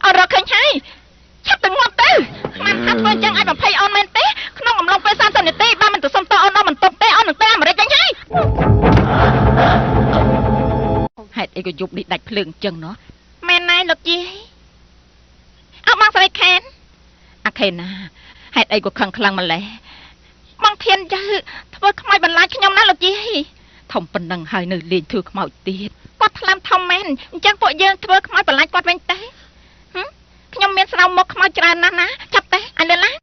អូនរកឃើញហើយឆាប់ទៅងាប់ទៅស្មានថាធ្វើអញ្ចឹងឲ្យបំភ័យអូនមែនទេក្នុងអំឡុងពេល30នាទីបើមិនទៅសុំតអូនដល់បន្ទប់ទេអូននឹងទៅអាមេរិកវិញហើយហេតុអីក៏យប់នេះដាច់ភ្លើងអញ្ចឹងណោះមែនណាលោកយាយអើបងស្រីខេនអាខេនណាហេតុអីក៏ខឹងខ្លាំងម្ល៉េះបងធានយើធ្វើខ្មោចបន្លាចខ្ញុំណាលោកយាយធំប៉ុណ្ណឹងហើយនៅលេងធ្វើខ្មោចទៀតគាត់ថ្លើមធំមែនអញ្ចឹងពួកយើងធ្វើខ្មោចបន្លាចគាត់វិញទេខ្ញុំមានស្រោមមកខ្មោចច្រើនណាស់ណាចាប់ទេអញលឿនឡើង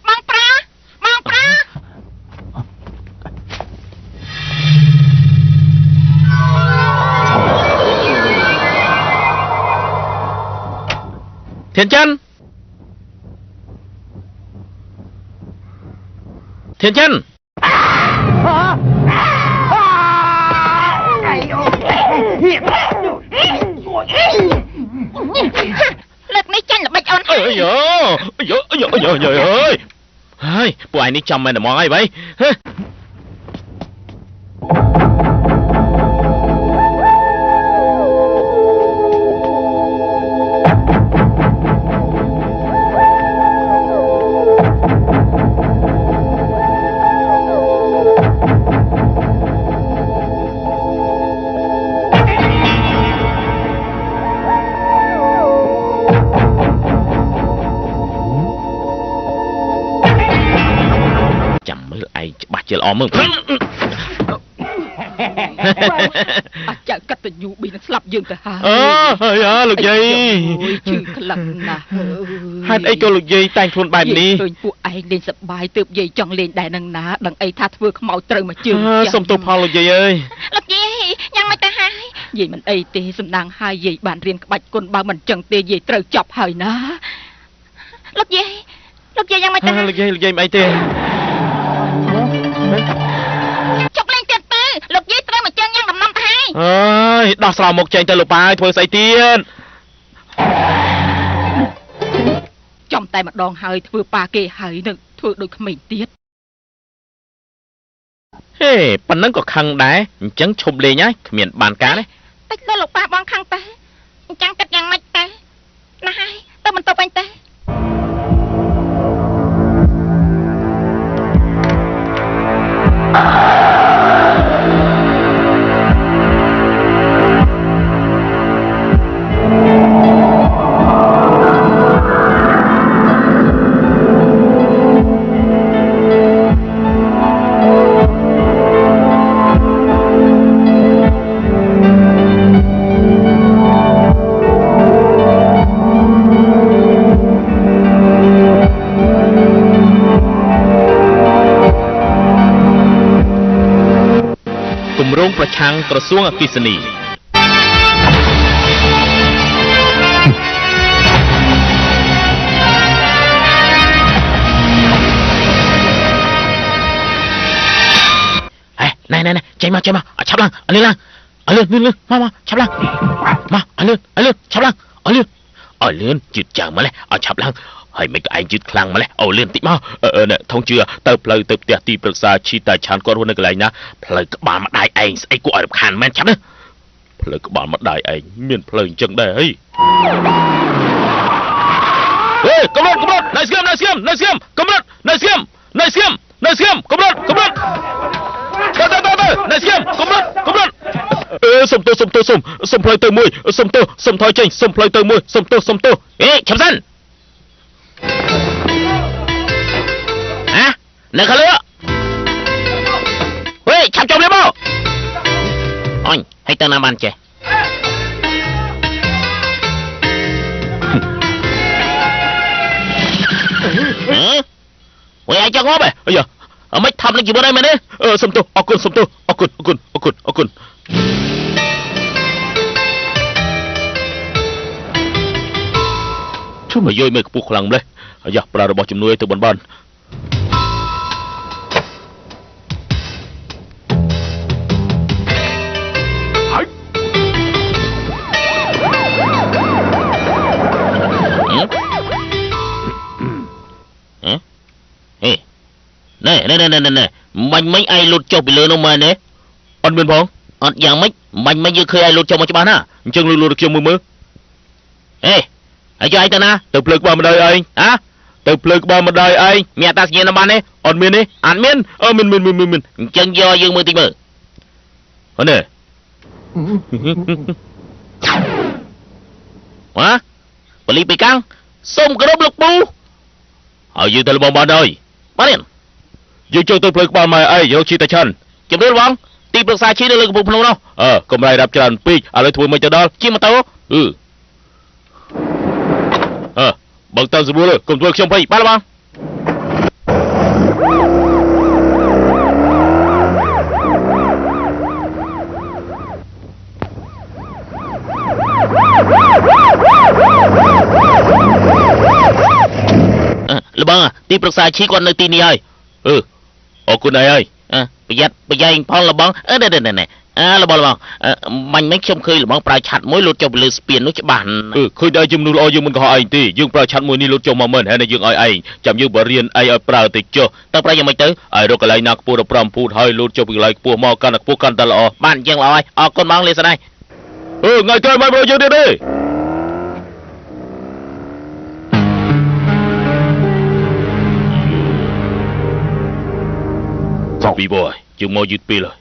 បងប្រាបងប្រា ធានច័ន្ទធានច័ន្ទ លើកនេះចាញ់ល្បិចអូន អើយហើយពួកឯងនេះចាំមែនតែមកហើយបៃ ជាល្អមើល អាចចៅកតញ្ញូប៊ីនឹងស្លាប់យើងទៅហើយ ហើយលោកយាយ អូយជឿខ្លាំងណាស់ ហេតុអីក៏លោកយាយតែងខ្លួនបែបនេះ ឃើញពួកឯងលេងសប្បាយទើបយាយចង់លេងដែរនឹងណាដឹងអីថាធ្វើខ្មោចត្រូវមកជើង សុំទោសផលលោកយាយអើយ លោកយាយយ៉ាងម៉េចទៅហើយយាយមិនអីទេសំដាងហើយយាយបានរៀនក្បាច់គុណបើមិនចឹងទេយាយត្រូវចប់ហើយណាលោកយាយយ៉ាងម៉េចទៅហើយ លោកយាយមិនអីទេ ចុកលេងទៀតទៅលោកយាយត្រូវមកចឹងយ៉ាងដំណំទៅហើយ អើយដោះស្រោមមុខចេញទៅលោកប៉ាឲ្យធ្វើស្អីទៀត ចំតែម្ដងហើយធ្វើប៉ាគេហើយនឹងធ្វើដូចក្មេងទៀត ហេប៉ុណ្ណឹងក៏ខឹងដែរអញ្ចឹងឈប់លេងហើយគ្មានបានការទេ តិចទៅលោកប៉ាបងខាងទៅអញ្ចឹងគិតយ៉ាងម៉េចទៅណាស់ហើយទៅមិនទៅបាញ់ទៅ គម្រោងប្រឆាំងក្រសួងអគ្គិសនី ណែចេញមកឆាប់ឡើងអលឿនឡើងអលឿនមកឆាប់ឡើងមកអលឿនឆាប់ឡើងអលឿនជឿចៅមកលេឲ្យឆាប់ឡើងហើយមិនក៏ឯងជឿខ្លាំងមកលេអូលឿនតិចមកថងជឿទៅផ្លូវទៅផ្ទះទីប្រឹក្សាឈីតាឆានគាត់រស់នៅកន្លែងណាផ្លូវក្បាលម្ដាយឯងស្អីគួរឲ្យរំខានមែនឆាប់ណាផ្លូវក្បាលម្ដាយឯងមានផ្លូវអញ្ចឹងដែរហីកំរត់ណៃស្គមកំរត់ណៃស្គមទៅណៃស្គមកំរត់សុំទោសសុំផ្លូវទៅមួយសុំទោសសុំថយចេញសុំផ្លូវទៅមួយសុំទោសឆាប់សិននៅខាងលើឆាប់ចុះលេមកអញឲ្យទៅណាបានចេះឲ្យចង់ងប់អាយ៉ាអមិនថាប់នឹងជីវិតអីមែនទេសុំទោសអរគុណជួយមកយយមើលខ្ពស់ខ្លាំងម្លេះអាយ៉ាប្រើរបស់ជំនួយទៅបនណែមិញឯងលូតចុះពីលើនោះមែនទេអត់មានផងអត់យ៉ាងម៉េចមិញយើងឃើញឯងលូតចុះមកច្បាស់ណាអញ្ចឹងលូតខ្ញុំមើលហើយចុះឯងទៅណាទៅភ្លើក្បាលម្ដាយឯងទៅភ្លើក្បាលម្ដាយឯងមានអត្តសញ្ញាណប័ណ្ណទេអត់មានទេអត់មានមានអញ្ចឹងយកយើងមើលតិចមើលអូនទេប៉ូលីសពីកាំងសូមគោរពលោកពូហើយយើងទៅលំបានហើយបាទយើងចូលទៅភ្លើក្បាលម៉ែឯងយកជីតាឆាន់ជំរឿនបងទីប្រឹក្សាឈីនៅលើកំពង់ភ្នំនោះកំរៃរាប់ច្រើនពេកឥឡូវធ្វើមិនទៅដល់ជិះម៉ូតូបើកតាមស្រួលកុំធ្វើខ្ញុំភ័យបាទបងលបងទីប្រឹក្សាឈីគាត់នៅទីនេះហើយអរគុណឯងហើយប្រយ័ត្នប្រយែងផលលបងណែលបងមិញខ្ញុំឃើញលបងប្រើឆាត់មួយលូតចុះពីលើស្ពាននោះច្បាស់ឃើញដែរជំនួសល្អយើងមិនខុសឯងទេយើងប្រើឆាត់មួយនេះលូតចុះមកមែនហើយយើងឲ្យឯងចាំយើងបរៀនឯងឲ្យប្រើទៅចុះទៅប្រើយ៉ាងម៉េចទៅឲ្យរកកន្លែងណាខ្ពស់ដល់5 ಫូតហើយលូតចុះពីកន្លែងខ្ពស់មកកាន់តែខ្ពស់កាន់តែល្អបានអញ្ចឹងល្អហើយអរគុណបងលេសដែរថ្ងៃក្រោយមកយើងទៀតទេពីបយយើងមកយឺតពេលហើយ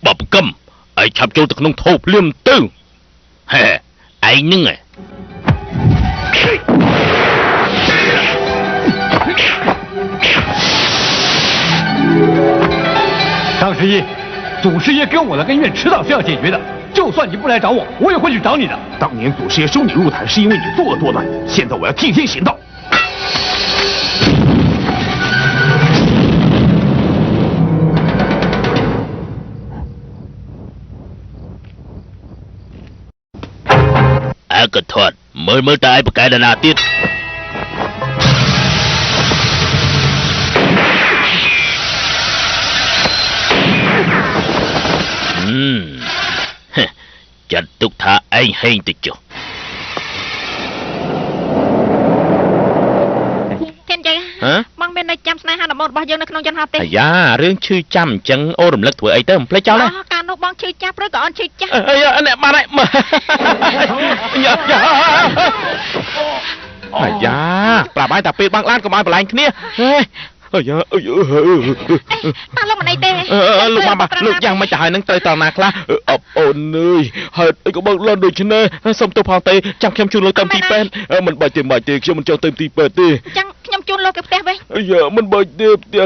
បបកឹមឯងឆាប់ចូលទៅក្នុងថោភ្លាមទៅហេឯងនឹង张十一，祖师爷跟我的恩怨迟早是要解决的。就算你不来找我，我也会去找你的。当年祖师爷收你入坛是因为你作恶多端，现在我要替天行道。អាកធាត់មើលតែឯងបកែដណាទៀតចាត់ទុកថាឯងហេងទៅចុះធានជ័យបងមាននៅចាំស្នេហាដំបូងរបស់យើងនៅក្នុងយន្តហោះទេអាយ៉ារឿងឈឺចាំអញ្ចឹងអូរំលឹកធ្វើអីទៅមិនភ្លេចចោលទេកាលនោះបងឈឺចាប់ឬក៏អូនឈឺចាស់អាយ៉ានេះបាត់ហើយអាយ៉ាប្រាប់ឲ្យតែពេលបាំងឡានកុំឲ្យបន្លែងគ្នាអាយ៉ាតាលោកមិនអីទេលោកមកលោកយ៉ាងមិនទៅហើយនឹងត្រូវតណាខ្លះអបអូនអើយហើយអីក៏បើកលន់ដូចនេះសុំទោសផងទេចាំខ្ញុំជូនលោកទៅទីពេទ្យមិនបាច់ទេខ្ញុំមិនចង់ទៅទីពេទ្យទេចាំខ្ញុំជូនលោកទៅផ្ទះវិញអាយ៉ាមិនបាច់ទេផ្ទះ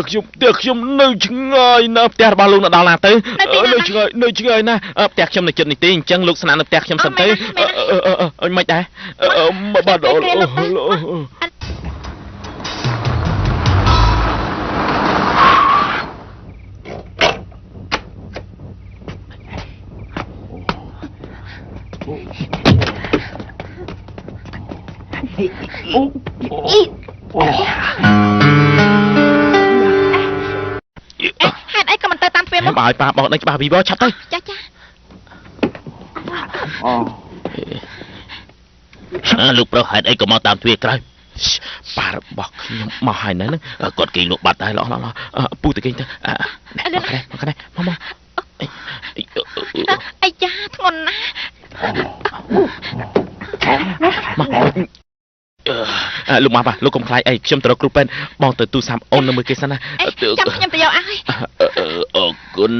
ខ្ញុំនៅឆ្ងាយណាស់ផ្ទះរបស់លោកនៅដល់ណាទៅនៅឆ្ងាយណាស់ផ្ទះខ្ញុំនៅជិតនេះទេអញ្ចឹងលោកស្នាក់នៅផ្ទះខ្ញុំសិនទៅអញមិនដែរបាត់អូហេតុអីក៏មិនទៅតាមទ្វារមកបើឲ្យប៉ាបោកនឹងច្បាស់ពីបោឆាប់ទៅចាលោកប្រុសហេតុអីក៏មកតាមទ្វារក្រៅប៉ារបស់ខ្ញុំមកហើយនៅហ្នឹងគាត់គេងលក់បាត់ដែរឡោះពូទៅគេងទៅមកអាយ៉ាធ្ងន់ណាស់លោកមកលោកកុំខ្លាចអីខ្ញុំទៅរកគ្រូពេទ្យបងទៅទូរស័ព្ទអូននៅមើលគេសិនណាចាំខ្ញុំទៅយកឲ្យអរគុណ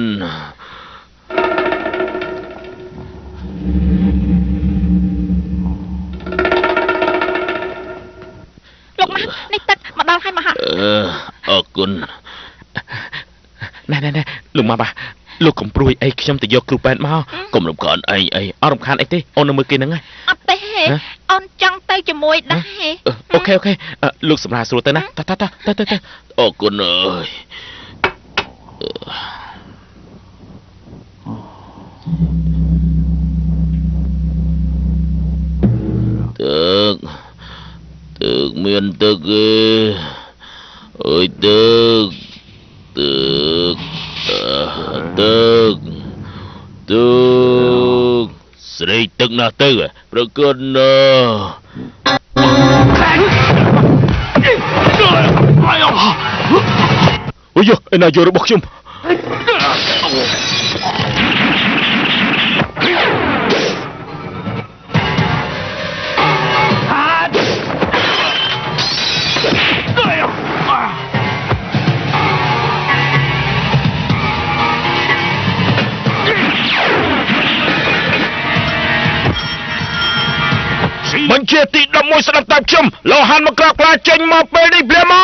លោកមកនេះទឹកមកដល់ហើយមកហាអរគុណណែលោកមកលោកកុំព្រួយអីខ្ញុំទៅយកគ្រូពេទ្យមកកុំរំខានអីអត់រំខានអីទេអូននៅមើលគេហ្នឹងអត់ទេអូនចង់ទៅជាមួយដែរអូខេលោកសម្រាប់ស្រួលទៅណាតអរគុណអើយទឹកមានទឹកទេអើយទឹកស្រេកទឹកណាស់ទៅប្រកបណាអូយឯណាយករបស់ខ្ញុំបញ្ជាទី11ស្ដាប់តាមខ្ញុំលោហានមកក្រាបក្លាចេញមកពេលនេះភ្លាមមក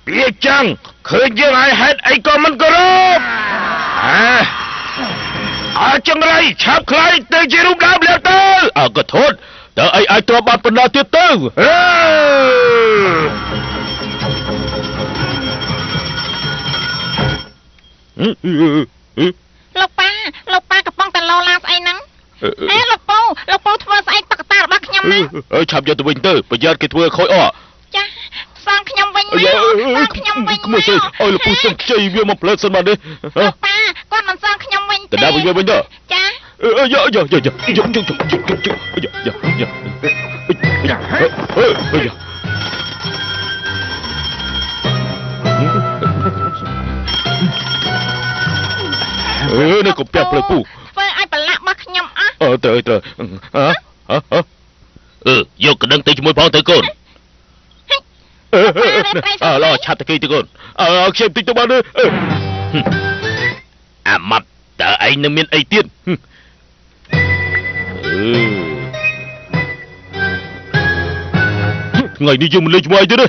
ពីចឹងឃើញយើងឲ្យហេតុអីក៏មិនគោរពចង្រៃឆាប់ខ្លាយទៅជារូបដើមแล้วទៅក៏ធត់តើអីអាចទ្រាំបាត់បណ្ដាទៀតទៅលោកប៉ាកំពុងតែលោឡាស្អីហ្នឹងលោកពូធ្វើស្អីតុក្កតារបស់ខ្ញុំណាឆាប់យកទៅវិញទៅប្រយ័ត្នគេធ្វើខូចអស់ចាសងខ្ញុំវិញមកក្មួយស្អីអើយលោកពូសុំខ្ចីវាមកផ្លើតសិនបាទនេះលោកប៉ាគាត់មិនសងខ្ញុំវិញទេដល់វិញទៅចានេះកុំពាក់ផ្លូវពូធ្វើឲ្យប្រឡាក់របស់ខ្ញុំអស់ត្រូវ យកកណ្ដឹងទៅជាមួយផងទៅកូនឡឆាប់ទៅគេទៅកូនខ្ញុំតិចទៅបានទេអាម៉ាប់តើឯងនឹងមានអីទៀតថ្ងៃនេះយើងមិនលេងជាមួយឯងទៀតទេ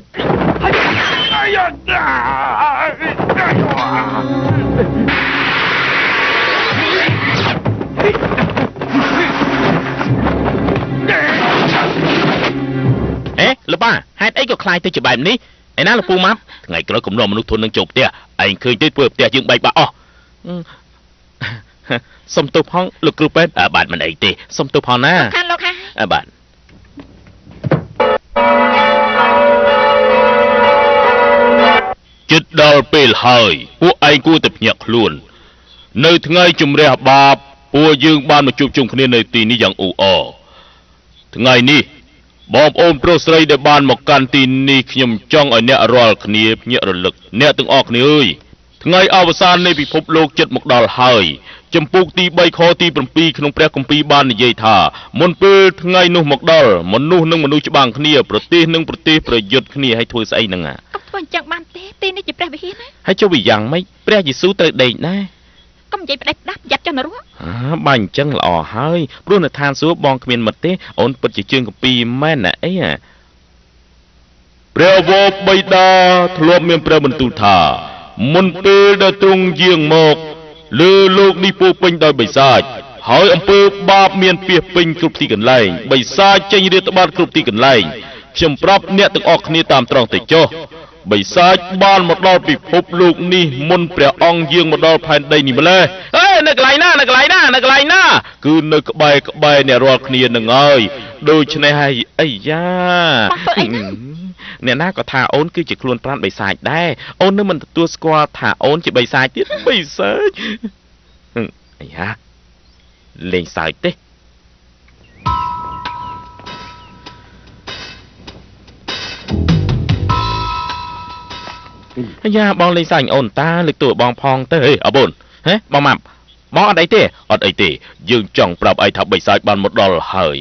លោកប៉ាហេតុអីក៏ខ្លាយទៅជាបែបនេះឯណាលោកពូម៉ាប់ថ្ងៃក្រោយកំណត់មនុស្សធន់នឹងចូលផ្ទះឯងឃើញទេធ្វើផ្ទះយើងបែកបាក់អស់សុំទោសផងលោកគ្រូពេទ្យបាទមិនអីទេសុំទោសផងណាខានលោកហាបាទជិតដល់ពេលហើយពួកឯងគួរតែភ្ញាក់ខ្លួននៅថ្ងៃជំរះបាបពួកយើងបានមកជួបជុំគ្នានៅទីនេះយ៉ាងអ៊ូអរថ្ងៃនេះបងប្អូនប្រុសស្រីដែលបានមកកាន់ទីនេះខ្ញុំចង់ឲ្យអ្នករាល់គ្នាភ្ញាក់រលឹកអ្នកទាំងអស់គ្នាអើយថ្ងៃអវសាននៃពិភពលោកជិតមកដល់ហើយចំពុកទី3ខទី7ក្នុងព្រះគម្ពីរបាននិយាយថាមុនពេលថ្ងៃនោះមកដល់មនុស្សនឹងមនុស្សច្បាំងគ្នាប្រទេសនឹងប្រទេសប្រយុទ្ធគ្នាឲ្យធ្វើស្អីហ្នឹងធ្វើអញ្ចឹងបានទេទីនេះជាព្រះវិហារណាហើយចុះវាយ៉ាងម៉េចព្រះយេស៊ូវត្រូវដេកណាកុំនិយាយផ្ដេសផ្ដាស់ប្រយ័ត្នចុះនរោបាញ់អញ្ចឹងល្អហើយព្រោះនៅឋានសួគ៌បងគ្មានមិត្តទេអូនពិតជាជើងកាពីមែនណាអីព្រះវរបិតាធ្លាប់មានព្រះបន្ទូលថាមុនពេលដែលទ្រង់យាងមកលើលោកនេះពោពេញដោយបិសាចហើយអំពើបាបមានពាសពេញគ្រប់ទីកន្លែងបិសាចចេញរាតត្បាតគ្រប់ទីកន្លែងខ្ញុំប្រាប់អ្នកទាំងអស់គ្នាតាមត្រង់ទៅចុះបិសាចបានមកដល់ពិភពលោកនេះមុនព្រះអង្គយាងមកដល់ផែនដីនេះម្ល៉េះនៅកន្លែងណាគឺនៅក្បែរអ្នករាល់គ្នានឹងហើយដូច្នេះហើយអីយ៉ាអ្នកណាក៏ថាអូនគឺជាខ្លួនប្រាណបិសាចដែរអូននឹងមិនទទួលស្គាល់ថាអូនជាបិសាចទៀតបិសាចអីយ៉ាលេងសើចទេយ៉ាបងលេងសើចអូនតាលើកតួបងផងទៅអបូនហេបងម៉ាប់បងអត់អីទេយើងចង់ប្រាប់ឯងថាបិសាចបានមកដល់ហើយ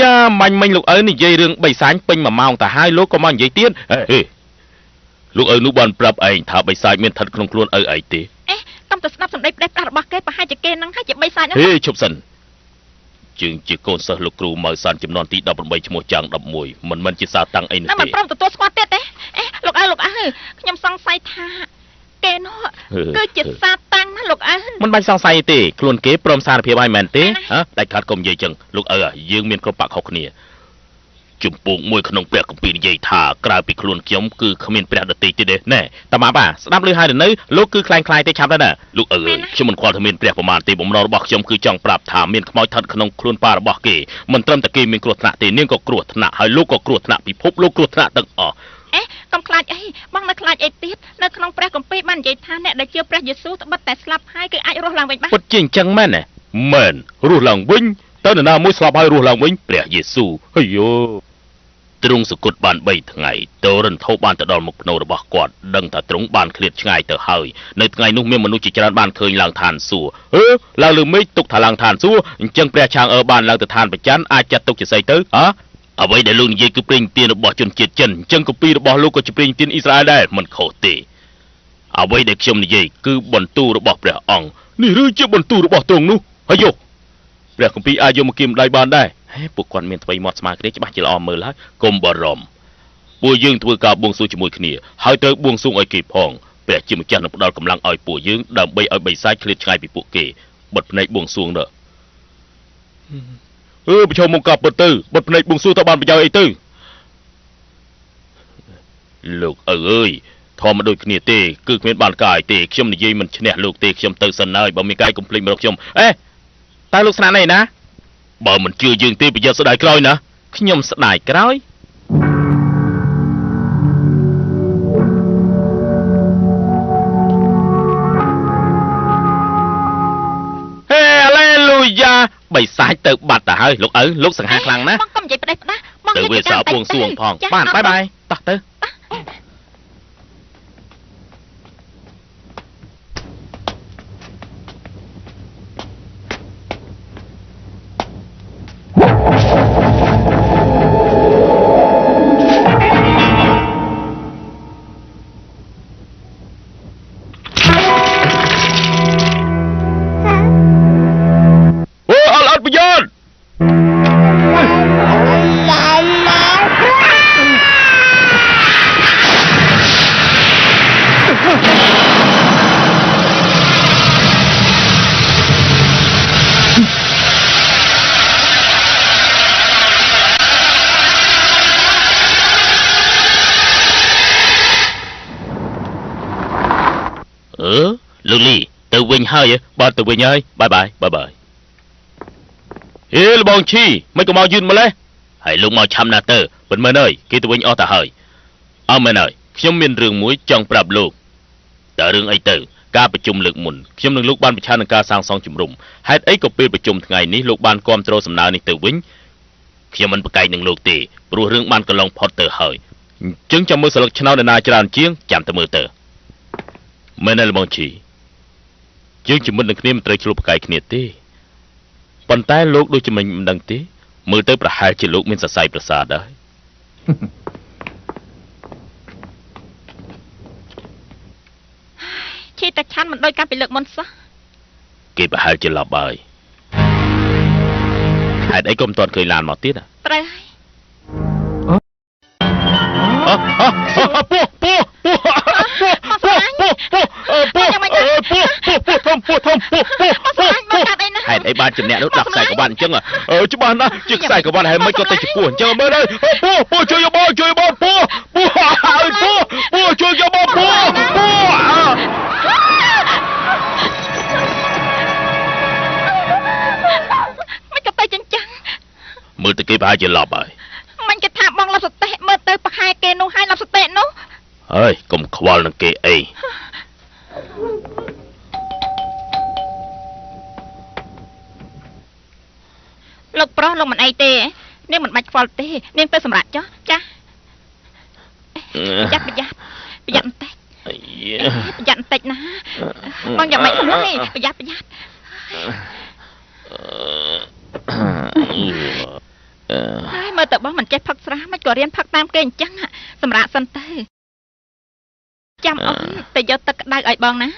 យ៉ាមិញលោកឪនិយាយរឿងបិសាចពេញ1ម៉ោងទៅហើយលោកក៏មកនិយាយទៀតលោកឪនោះបានប្រាប់ឯងថាបិសាចមានស្ថិតក្នុងខ្លួនឪឯងទេកុំទៅស្ដាប់សម្ដីផ្ដេសផ្ដាស់របស់គេប្រហែលជាគេនឹងហើយជាបិសាចហ្នឹងឈប់សិនជើងជាកូនសិស្សលោកគ្រូម៉ៅសានចំនួនទី18ឈ្មោះចាំង11មិនជាសារតាំងអីនោះទេមិនព្រមទទួលស្គាល់ទៀតទេលោកឪខ្ញុំសង្ស័យថាគេនោះគឺជាសារតាំងណាលោកឪមិនបាច់សង្ស័យទេខ្លួនគេព្រមសារភាពឲ្យមែនទេដាច់ខាតកុំនិយាយចឹងលោកឪយើងមានគ្រប់បាក់ខុសគ្នាជំពូកមួយក្នុងព្រះគម្ពីរនិយាយថាក្រៅពីខ្លួនខ្ញុំគឺគ្មានព្រះដទៃទៀតទេណែតាម៉ាប់ស្ដាប់ឮហើយនៅលោកគឺคล้ายៗទេឆាប់ទៅណាលោកឪខ្ញុំមិនខ្វល់ថាមានព្រះប្រមាណទេបំណងរបស់ខ្ញុំគឺចង់ប្រាប់ថាមានខ្មោចស្ថិតក្នុងខ្លួនប៉ារបស់គេមិនត្រឹមតែគេមានគ្រោះថ្នាក់ទេនាងក៏គ្រោះថ្នាក់ហើយលោកក៏គ្រោះថ្នាក់ពិភពលោកគ្រោះថ្នាក់ទាំងអស់កុំខ្លាចអីបងនៅខ្លាចអីទៀតនៅក្នុងព្រះគម្ពីរបាននិយាយថាអ្នកដែលជឿព្រះយេស៊ូវត្បិតតែស្លាប់ហើយគឺអាចរស់ឡើងវិញបានពិតជាអញ្ចឹងមែនមែនរស់ឡើងវិញតើនរណាមួយស្លាប់ហើយរស់ឡើងវិញព្រះយេស៊ូវអាយ៉ូទ្រង់សគត់បាន3ថ្ងៃតើរិនថោបានទៅដល់មុខភ្នូរបស់គាត់ដឹងថាទ្រង់បានឃ្លាតឆ្ងាយទៅហើយនៅថ្ងៃនោះមានមនុស្សជាច្រើនបានឃើញឡើងឋានសួគ៌ឡើងលើមេឃទុកថាឡើងឋានសួគ៌អញ្ចឹងព្រះឆាងបានឡើងទៅឋានប្រច័នអាចចាត់ទុកជាស្អីទៅអ្វីដែលលោកនិយាយគឺព្រេងទានរបស់ជនជាតិចិនអញ្ចឹងគម្ពីររបស់លោកក៏ជាព្រេងទានអ៊ីស្រាអែលដែរមិនខុសទេអ្វីដែលខ្ញុំនិយាយគឺបន្ទូលរបស់ព្រះអង្គនេះឬជាបន្ទូលរបស់ទ្រង់នោះហើយយកព្រះគម្ពីរអាចយកមកគៀមដៃបានដែរពួកគាត់មានថ្មីមាត់ស្មាគ្នាច្បាស់ជាល្អមើលហើយកុំបារម្ភពួកយើងធ្វើការបួងសួងជាមួយគ្នាហើយត្រូវបួងសួងឲ្យគេផងព្រះជាម្ចាស់នឹងផ្ដល់កម្លាំងឲ្យពួកយើងដើម្បីឲ្យបិសាចឃ្លាតឆ្ងាយពីពួកគេបិទភ្នែកបួងសួងទៅប្រឈមមកកាប់ពិតទៅបិទភ្នែកបួងសួងទៅបានប្រយោជន៍អីទៅលោកអើយធម្មដូចគ្នាទេគឺគ្មានបានកាយទេខ្ញុំនិយាយមិនឈ្នះលោកទេខ្ញុំទៅសិនហើយបើមានកាយកុំភ្លេចមករកខ្ញុំតើលោកស្នាក់ណែណាបើមិនជឿយើងទេប្រយ័ត្នស្ដាយក្រោយណាខ្ញុំស្ដាយក្រោយហេឡេលូយ៉ាបិសាចទៅបាត់ទៅហើយលោកឪលោកសង្ហាខ្លាំងណាស់បងកុំនិយាយផ្ដេសផ្ដាស់បងទៅវាសាបួងសួងផងបានបាយតោះទៅ លោកលីទៅវិញហើយបាទទៅវិញហើយបាយបាយបាយបាយហេលបងឈីមិនក៏មកយឺតម្លេះហើយលោកមកឆាំណាទៅមិនមែនអើយគេទៅវិញអស់ទៅហើយអត់មែនអើយខ្ញុំមានរឿងមួយចង់ប្រាប់លោកតើរឿងអីទៅការប្រជុំលើកមុនខ្ញុំនឹងលោកបានប្រឆាំងនឹងការសាងសង់ជំរំហេតុអីក៏ពេលប្រជុំថ្ងៃនេះលោកបានគាំទ្រសំណើនេះទៅវិញខ្ញុំមិនប្រកែកនឹងលោកទេព្រោះរឿងបានកន្លងផុតទៅហើយអញ្ចឹងចាំមើលស្លឹកឆ្នោតណាច្រើនជាងចាំទៅមើលទៅមែនទេបងឈីយើងជាមិត្តនឹងគ្នាមិនត្រូវឆ្លុះប្រកែកគ្នាទេប៉ុន្តែលោកដូចជាមិនដឹងទេមើលទៅប្រហែលជាលោកមានសរសៃប្រសាទដែរឈីតាឆាន់មិនដូចកាលពីលើកមុនសោះគេប្រហែលជាឡប់ហើយហេតុអីក៏មិនទាន់ឃើញឡានមកទៀតត្រូវហើយហេតុអីបានជំនះនោះដាក់ខ្សែក្បាត់អញ្ចឹងច្បាស់ណាស់ជាខ្សែក្បាត់ហើយមិនក៏ទៅចំពោះអញ្ចឹងមើលទៅពូជួយយកបងពូជួយយកបងពូមិនក៏ទៅចិញ្ចឹងមើលទៅគេប្រហែលជាឡប់ហើយមិនគេថាបងឡប់សតិមើលទៅប្រហែលគេនោះហើយឡប់សតិនោះហើយកុំខ្វល់នឹងគេអីលោកប្រុសលោកមិនអីទេនាងមិនបាច់ខ្វល់ទេនាងទៅសម្រាប់ចុះចាប្រយ័ត្នបន្តិចប្រយ័ត្នបន្តិចណាបងយ៉ាងម៉េចនោះនេះប្រយ័ត្នហើយមើលទៅបងមិនចេះផឹកស្រាមិនក៏រៀនផឹកតាមគេអញ្ចឹងសម្រាប់សិនទៅចាំអូនទៅយកទឹកក្តៅឲ្យបងណា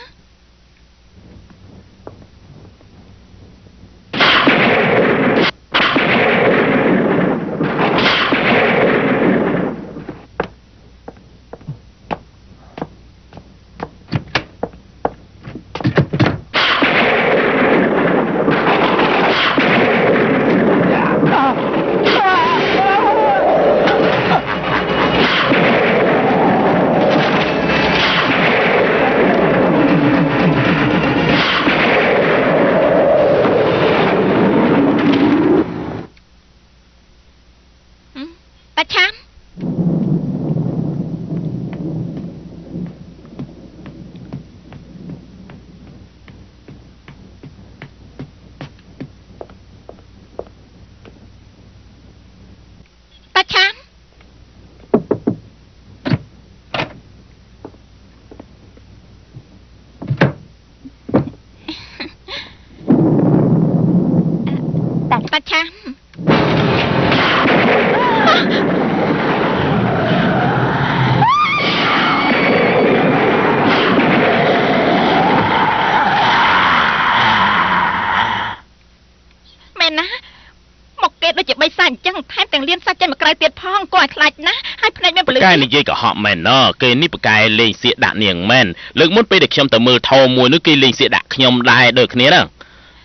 កែនិយាយកុហកមែនណគេនេះប្រកែលេងសៀកដាក់នាងមែនលើកមុនពេលដែលខ្ញុំទៅមើលថោមួយនោះគេលេងសៀកដាក់ខ្ញុំដែរដូចគ្នាហ្នឹង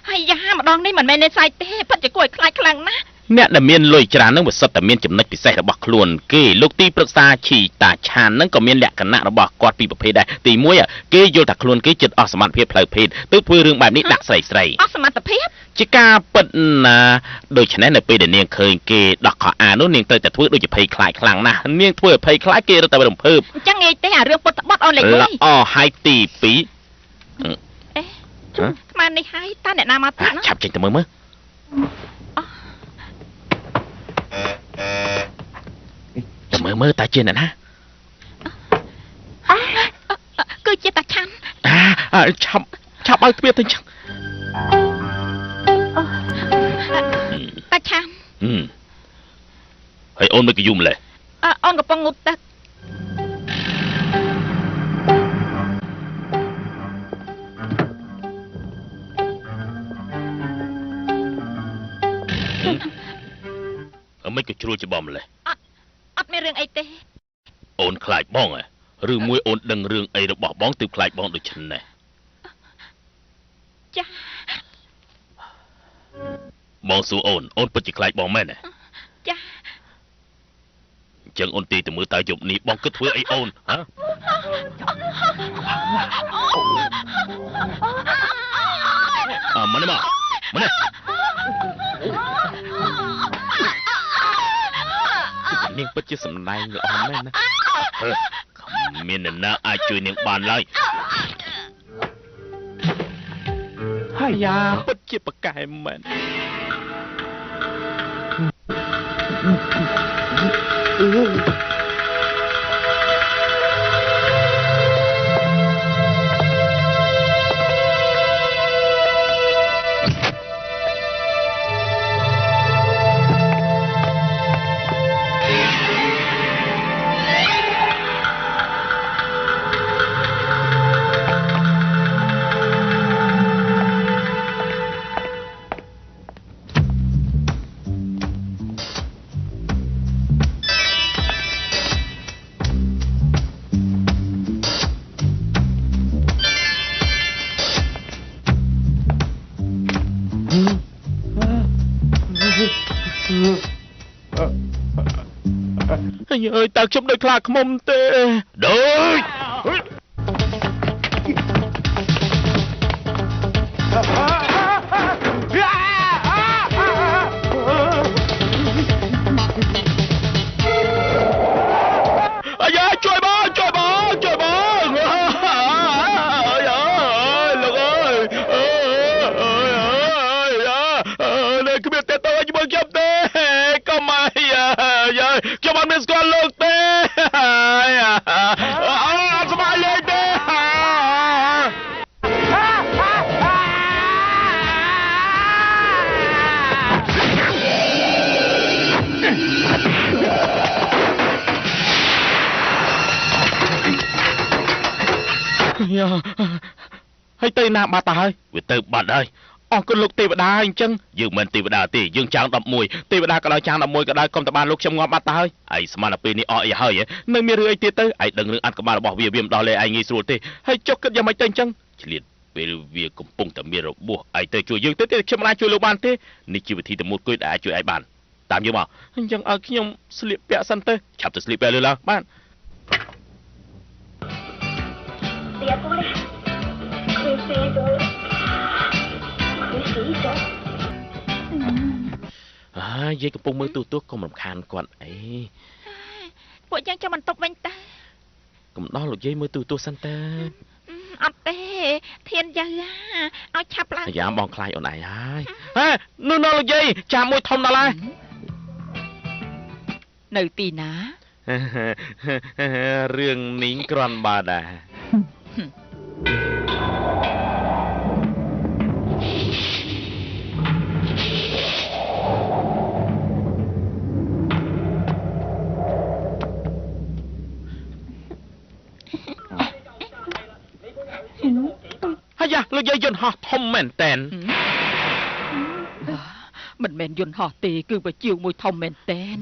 ហើយយ៉ាម្ដងនេះមិនមែននេសាយទេពិតជាគួរឲ្យខ្លាចខ្លាំងណាស់អ្នកដែលមានលុយច្រើនហ្នឹងវាសុទ្ធតែមានចំណុចពិសេសរបស់ខ្លួនគេលោកទីប្រឹក្សាឈីតាឆានហ្នឹងក៏មានលក្ខណៈរបស់គាត់ពីរប្រភេទដែរទី1គេយល់ថាខ្លួនគេចិត្តអស់សមត្ថភាពផ្លូវភេទទើបធ្វើរឿងបែបនេះដាក់ស្រីអស់សមត្ថភាពជាការពិតណាដូច្នេះនៅពេលដែលនាងឃើញគេដោះខោអានោះនាងត្រូវតែធ្វើដូចជាភ័យខ្លាចខ្លាំងណាស់នាងធ្វើឲ្យភ័យខ្លាចគេរត់តែរំភើបអញ្ចឹងងាយទេអារឿងពុតត្បត់អូនលេខ1អូហើយទី2ស្មាននេះហើយតើអ្នកណាមកទៀតណាឆាប់ចេញទៅមើលមើលតាជាអ្នកណាគឺជាតាឆាន់ឆាប់ឲ្យទ្វារទៅចឹងតាឆាន់ហើយអូនមិនក៏យូរម្លេះអូនកំពុងងូតទឹកមិនក៏ជ្រួលច្បំម្លេះអត់មានរឿងអីទេអូនខ្លាចបងឬមួយអូនដឹងរឿងអីរបស់បងទើបខ្លាចបងដូច្នេះចាបងសួរអូនពិតជាខ្លាចបងមែនទេចាអញ្ចឹងអូនទីទៅមើលតើយប់នេះបងគិតធ្វើអីអូនហ៎ មកនេះមកនេះនាងពិតជាសម្ដែងល្អមែនណាគ្មាននរណាអាចជួយនាងបានឡើយហើយយ៉ាពិតជាប្រកែមែនអើយតើខ្ញុំដូចខ្លាឃ្មុំទេដូចអាយ៉ាជួយបងជួយបងជួយបងលោកអើយនេះគ្មានតែតើជាមួយខ្ញុំទេកុំអាយ៉ាខ្ញុំអត់មានស្គាល់លោកទេអត់ស្បាយលេងទេហើយទៅណាបាត់ទៅហើយវាទៅបាត់ហើយអរគុណលោកទេវតាអញ្ចឹងយើងមិនទេវតាទេយើងចាង11ទេវតាក៏ដោយចាង11ក៏ដោយកុំតបានលោកខ្ញុំងាប់បាត់ទៅហើយឯស្មានតែពេលនេះអស់អីហើយនៅមានរឿងអីទៀតទៅឯដឹងរឿងអត្តក្បាលរបស់វាមិនដោះលែងឯងងាយស្រួលទេហើយចុះគិតយ៉ាងម៉េចទៅអញ្ចឹងឆ្លៀតពេលវាកំពុងតែមានរបួសឯទៅជួយយើងទៅខ្ញុំមិនអាចជួយលោកបានទេនេះជាវិធីតែមួយគួយដែលអាចជួយឯងបានតាមយើងមកអញ្ចឹងឲ្យខ្ញុំស្លៀកពាក់សិនទៅឆាប់ទៅស្លៀកពាក់លើឡើងបានយាយកំពុងមើលទូកុំរំខានគាត់អីពួកយើងចាំបន្ទប់វិញតើកុំដល់លោកយាយមើលទូសិនតើអត់ទេធានយើឲ្យឆាប់ឡើងយ៉ាបងខ្លាចអូនឯងហើយនោះលោកយាយចាមួយធំដល់ហើយនៅទីណារឿងនេះគ្រាន់បើដែរយ៉ាលោកយាយយន្តហោះធំមែនតែនមិនមែនយន្តហោះទេគឺបជាវមួយធំមែនតែន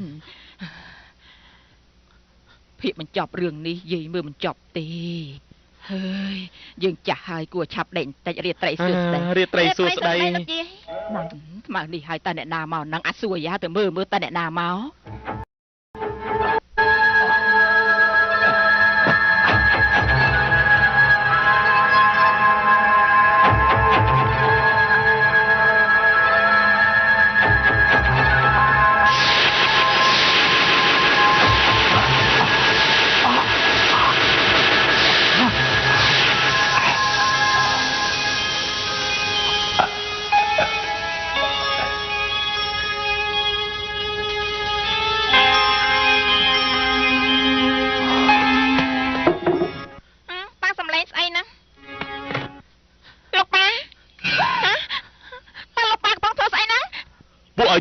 ភាគបញ្ចប់រឿងនេះយាយមើលមិនចប់ទេហើយយើងចាស់ហើយគួរឆាប់ដេញតិចរាត្រីសួស្ដីរាត្រីសួស្ដីស្មើនេះហើយតើអ្នកណាមកនឹងអាសួរយ៉ាទៅមើលតើអ្នកណាមក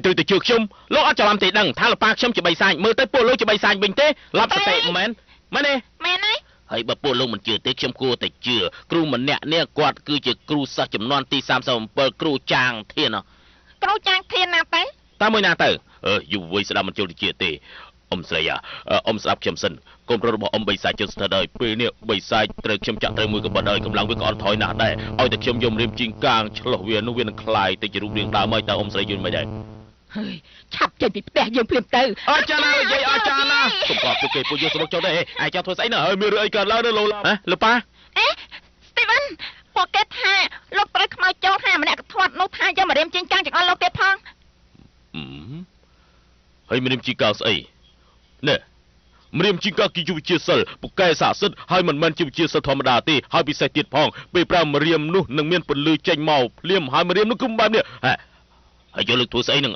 ត្រូវទៅជឿខ្ញុំលោកអត់ច្រឡំទេដឹងថាលប៉ាខ្ញុំជាបិសាចមើលទៅពួកលោកជាបិសាចវិញទេឡប់សតិមែនមែនទេមែនហើយហើយបើពួកលោកមិនជឿទេខ្ញុំគួរតែជឿគ្រូម្នាក់នេះគាត់គឺជាគ្រូសិស្សចំនួនទី37គ្រូចាងធានគ្រូចាងធានណាទៅតាមមួយណាទៅយុវវ័យស្ដាប់មិនចូលទៅជឿទេអ៊ំស្រីអ៊ំស្ដាប់ខ្ញុំសិនកូនប្រុសរបស់អ៊ំបិសាចជន់ស្ទើរហើយពេលនេះបិសាចត្រូវខ្ញុំចាក់ត្រូវមួយក្បត់ហើយកម្លាំងវាក៏អន់ថយណាស់ដែរឲ្យតែខ្ញុំយំរៀមជីងកាងឆ្លោះវានោះវានឹងคลายទៅជារូបរាងដើមហើយតើអ៊ំស្រីយល់មិនដែរហើយឆាប់ចេញពីផ្ទះយើងភ្លាមទៅអចារ្យណានិយាយអចារ្យណាកុំកប់ពួកគេពួកយើងស្រុកចូលទេឯងចាំធ្វើស្អីណាហើយមានរឿងអីកើតឡើងនៅលោកប៉ាអេ ពួកគេថាលោកត្រូវខ្មោចចូលថាម្នាក់ក៏ធាត់នោះថាយកមករៀមជីងកាំងចង្អុលលោកទៀតផង ហើយម្រាមជីកាស្អីណែម្រាមជីកាគីយុវជាសិលពូកែស័ក្តិសិទ្ធហើយមិនមែនជីវជាសិលធម្មតាទេហើយពិសេសទៀតផងពេលប្រើម្រាមនោះនឹងមានពលឺចេញមកភ្លាមហើយម្រាមនោះគឺបែបនេះហើយយកលើកធ្វើស្អីនឹង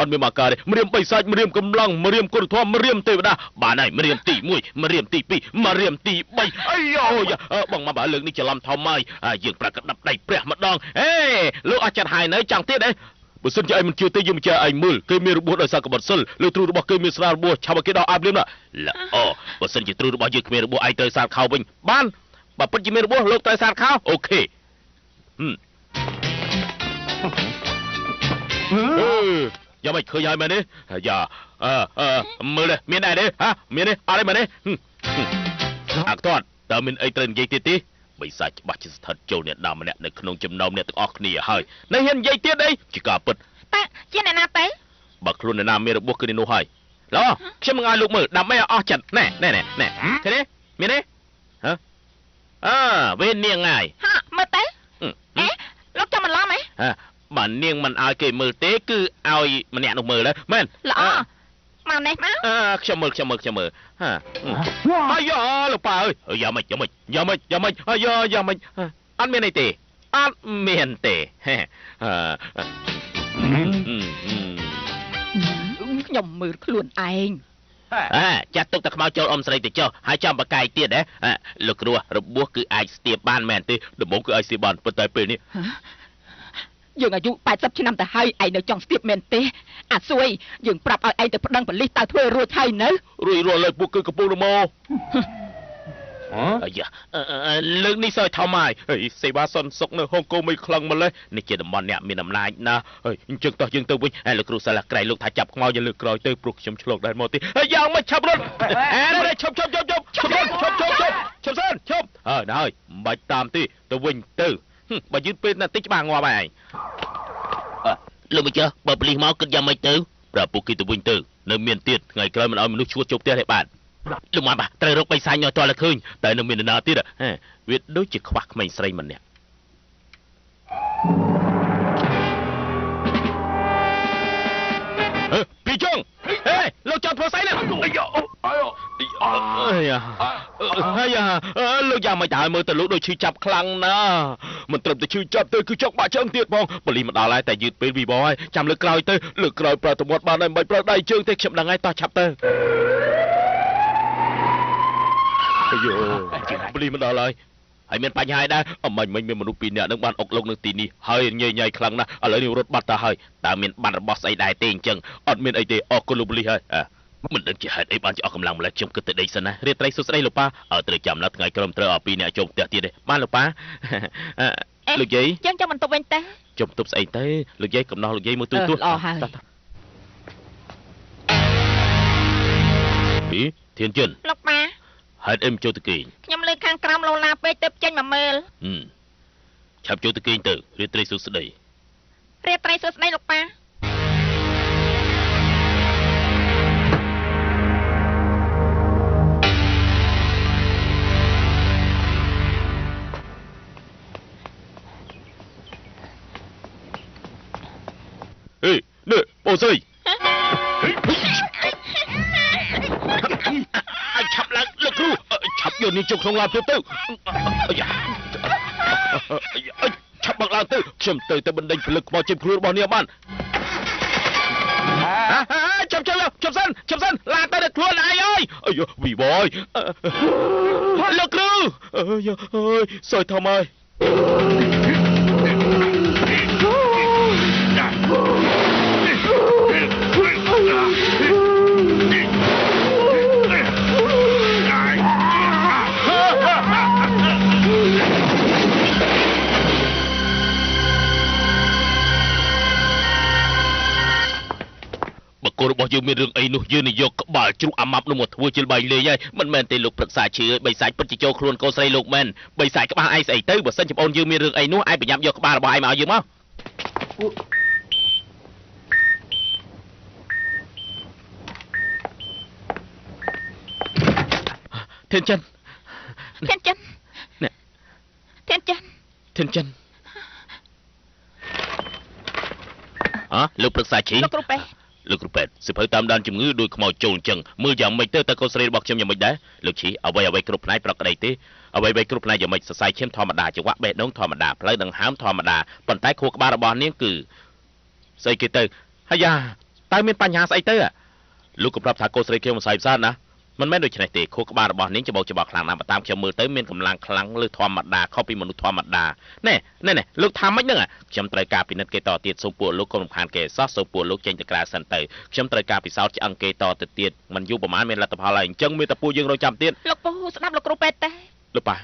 អត់មានមកការទេម្រាមបិសាចម្រាមកម្លាំងម្រាមគុណធម៌ម្រាមទេវតាបានហើយម្រាមទី1ម្រាមទី2ម្រាមទី3អាយបងមកបើលើកនេះច្រឡំធំហើយយើងប្រកាសដាប់ដៃព្រះម្ដងហេលោកអស់ចិត្តហើយនៅចង់ទៀតទេបើសិនជាឯងមិនជឿទេយើងមិនជឿឯងមើលគេមានរបួសដោយសារកបិតសិលលើទ្រូរបស់គេមានស្រារបួសឆាប់ឲ្យគេដោះអាប់លៀមល្អបើសិនជាទ្រូរបស់យើងគ្មានរបួសឯងត្រូវសាលខោវិញបានបើពិតជាមានរបួសលោកត្រូវសាលខោអូខេយ៉ាមិនឃើញហើយមែនទេយ៉ាមើលមានដែរទេមានទេអត់ទេមែនទេអាក់តតតើមានអីត្រូវនិយាយទៀតទេបិសាចច្បាស់ជាស្ថិតចូលអ្នកណាម្នាក់នៅក្នុងចំណោមអ្នកទាំងអស់គ្នាហើយនៅហ៊ាននិយាយទៀតអីជាការពិតតើជាអ្នកណាទៅបើខ្លួនអ្នកណាមានរបួសគឺនេះនោះហើយឡោខ្ញុំនឹងឲ្យលោកមើលដើម្បីឲ្យអស់ចិត្តណែឃើញទេមានទេវេនាងហើយមើលទៅលោកចាំមិនឡំហ៎បើនាងមិនឲ្យគេមើលទេគឺឲ្យម្នាក់នោះមើលដែរមែនល្អមកនេះមកខ្ញុំមើលអាយ៉ាលោកប៉ាអើយយ៉ាមិនអាយ៉ាមិនអត់មានអីទេអត់មានទេខ្ញុំមើលខ្លួនឯងចាត់ទុកតែខ្មៅចូលអ៊ំស្រីទៅចុះហើយចាំបកាយទៀតលោកគ្រូរបួសគឺអាចស្ទាបបានមែនទេដំបូងគឺអាចស្ទាបបានប៉ុន្តែពេលនេះយើងអាយុ80ឆ្នាំទៅហើយឯងនៅចង់ស្ទាបមែនទេអាសួយយើងប្រាប់ឲ្យឯងទៅប្តឹងប៉ូលីសតើធ្វើរួចហើយនៅរួចរាល់ហើយពួកគឺកំពុងរមកអាយ៉ាលើកនេះសើធំហើយសេវាសនសុកនៅហុងកុងមិនខ្លាំងម្លេះនេះជាតំបន់អ្នកមានអំណាចណាហើយអញ្ចឹងតោះយើងទៅវិញលោកគ្រូសាលាក្រៃលោកថាចាប់ខ្មោចយកលើកក្រោយទៅព្រោះខ្ញុំឆ្លងដែរមកទេយ៉ាងមិនឆាប់រត់ឈប់សិនឈប់ហើយមិនបាច់តាមទេទៅវិញទៅបើយឺតពេលណាតិចច្បាស់ងាប់ហើយលោកម្ចាស់បើប៉ូលីសមកគិតយ៉ាងម៉េចទៅប្រាប់ពួកគេទៅវិញទៅនៅមានទៀតថ្ងៃក្រោយមិនឲ្យមនុស្សឈួតចូលផ្ទះទេបាទលោកមកបាទត្រូវរកបិសាចឲ្យតលឃើញតែនៅមាននរណាទៀតវាដូចជាខ្វះក្មេងស្រីម្នាក់ពីចុងលោកចង់ធ្វើស្អីនេះលោកយ៉ាងមិនដែរមើលទៅលោកដូចឈឺចាប់ខ្លាំងណាស់មិនត្រឹមតែឈឺចាប់ទៅគឺចុកបាក់ជើងទៀតផងប៉ូលីសមកដល់ហើយតែយឺតពេលវីបហើយចាំលើកក្រោយទៅលើកក្រោយប្រតិវត្តបានហើយមិនប្រើដៃជើងទេខ្ញុំដឹងហើយតោះឆាប់ទៅអាយប៉ូលីសមកដល់ហើយមានបញ្ហាដែរអមិញមានមនុស្សពីរនាក់នឹងបានអុកលោកនៅទីនេះហើយញ៉ៃខ្លាំងណាស់ឥឡូវនេះរត់បាត់ទៅហើយតើមានបាត់របស់ស្អីដែរទេអញ្ចឹងអត់មានអីទេអរគុណលោកប៉ូលីសហើយមិនដឹងជាហេតុអីបានជាអស់កម្លាំងម្ល៉េះខ្ញុំគិតទៅដេកសិនណារាត្រីសុខស្ដីលោកប៉ាត្រូវចាំណាត់ថ្ងៃក្រោយត្រូវឲ្យពីរនាក់ចូលផ្ទះទៀតទេបានលោកប៉ាលោកយាយចឹងចាំបន្ទប់វិញទៅចុះបន្ទប់ស្អីទៅលោកយាយកំណោះលោកយាយមើលទូល្អហើយធានជិនលោកប៉ាហេតុអីមិនចូលទៅគេងខ្ញុំលើខាងក្រោមលោឡាពេកទៅចេញមកមើលឆាប់ចូលទៅគេងទៅរាត្រីសុខស្ដីលោកប៉ានេះបងស្រីឆាប់ឡើងលោកគ្រូឆាប់យកនាងចូលក្នុងឡានទៅឆាប់បើកឡើងទៅខ្ញុំទៅបណ្ដេញពលិកខ្មោចជិះខ្លួនរបស់នាងបានចាប់សិនឡានទៅដល់ខ្លួនឯងអើយអាយវីបយលោកគ្រូអើយសើចធំហើយកូនរបស់យើងមានរឿងអីនោះយើងនឹងយកក្បាលជ្រូកអាម៉ាប់នោះមកធ្វើជាល្បែងលេងហើយមិនមែនទេលោកប្រឹក្សាជឿបីសាច់ពិតជាចូលខ្លួនកូនស្រីលោកមែនបីសាច់ក្បាលឯងស្អីទៅបើសិនជាបងយើងមានរឿងអីនោះឯងប្រញាប់យកក្បាលរបស់ឯងមកឲ្យយើងមកធានចិន Thiên chân hả lúcประสาชี លោកគ្រូពេទ្យ លោកគ្រូពេទ្យសិភៅតាមដានជំងឺដោយខ្មោចចូលអញ្ចឹងមើលយ៉ាងម៉េចទៅតើកូនស្រីរបស់ខ្ញុំយ៉ាងម៉េចដែរលោកឈីអ្វីគ្រប់ផ្នែកប្រកក្តីទេអ្វីគ្រប់ផ្នែកយ៉ាងម៉េចសរសៃឈាមធម្មតាចង្វាក់បេះដូងធម្មតាផ្លូវដង្ហើមធម្មតាប៉ុន្តែខួរក្បាលរបស់នាងគឺស្អីគេទៅហើយយ៉ាតើមានបញ្ហាស្អីទៅលោកក៏ប្រាប់ថាកូនស្រីខ្ញុំមិនស្អីផ្សាណាមិនមែនដូចនេះទេខួរក្បាលរបស់នាងច្បោកខ្លាំងណាស់បើតាមខ្ញុំមើលទៅមានកម្លាំងខ្លាំងលើធម្មតាខុសពីមនុស្សធម្មតាណែលោកថាម៉េចហ្នឹងខ្ញុំត្រូវការពិនិត្យគេតទៀតសូមពួកលោកកុំរំខានគេសោះសូមពួកលោកចេញទៅក្រៅសិនទៅខ្ញុំត្រូវការពិសោធន៍ឆ្អឹងគេតទៅទៀតមិនយូរប្រហែលមានលទ្ធផលហើយអញ្ចឹងមានតែពួកយើងរងចាំទៀត លោកពូស្ដាប់លោកគ្រូពេទ្យទេ លោកប៉ា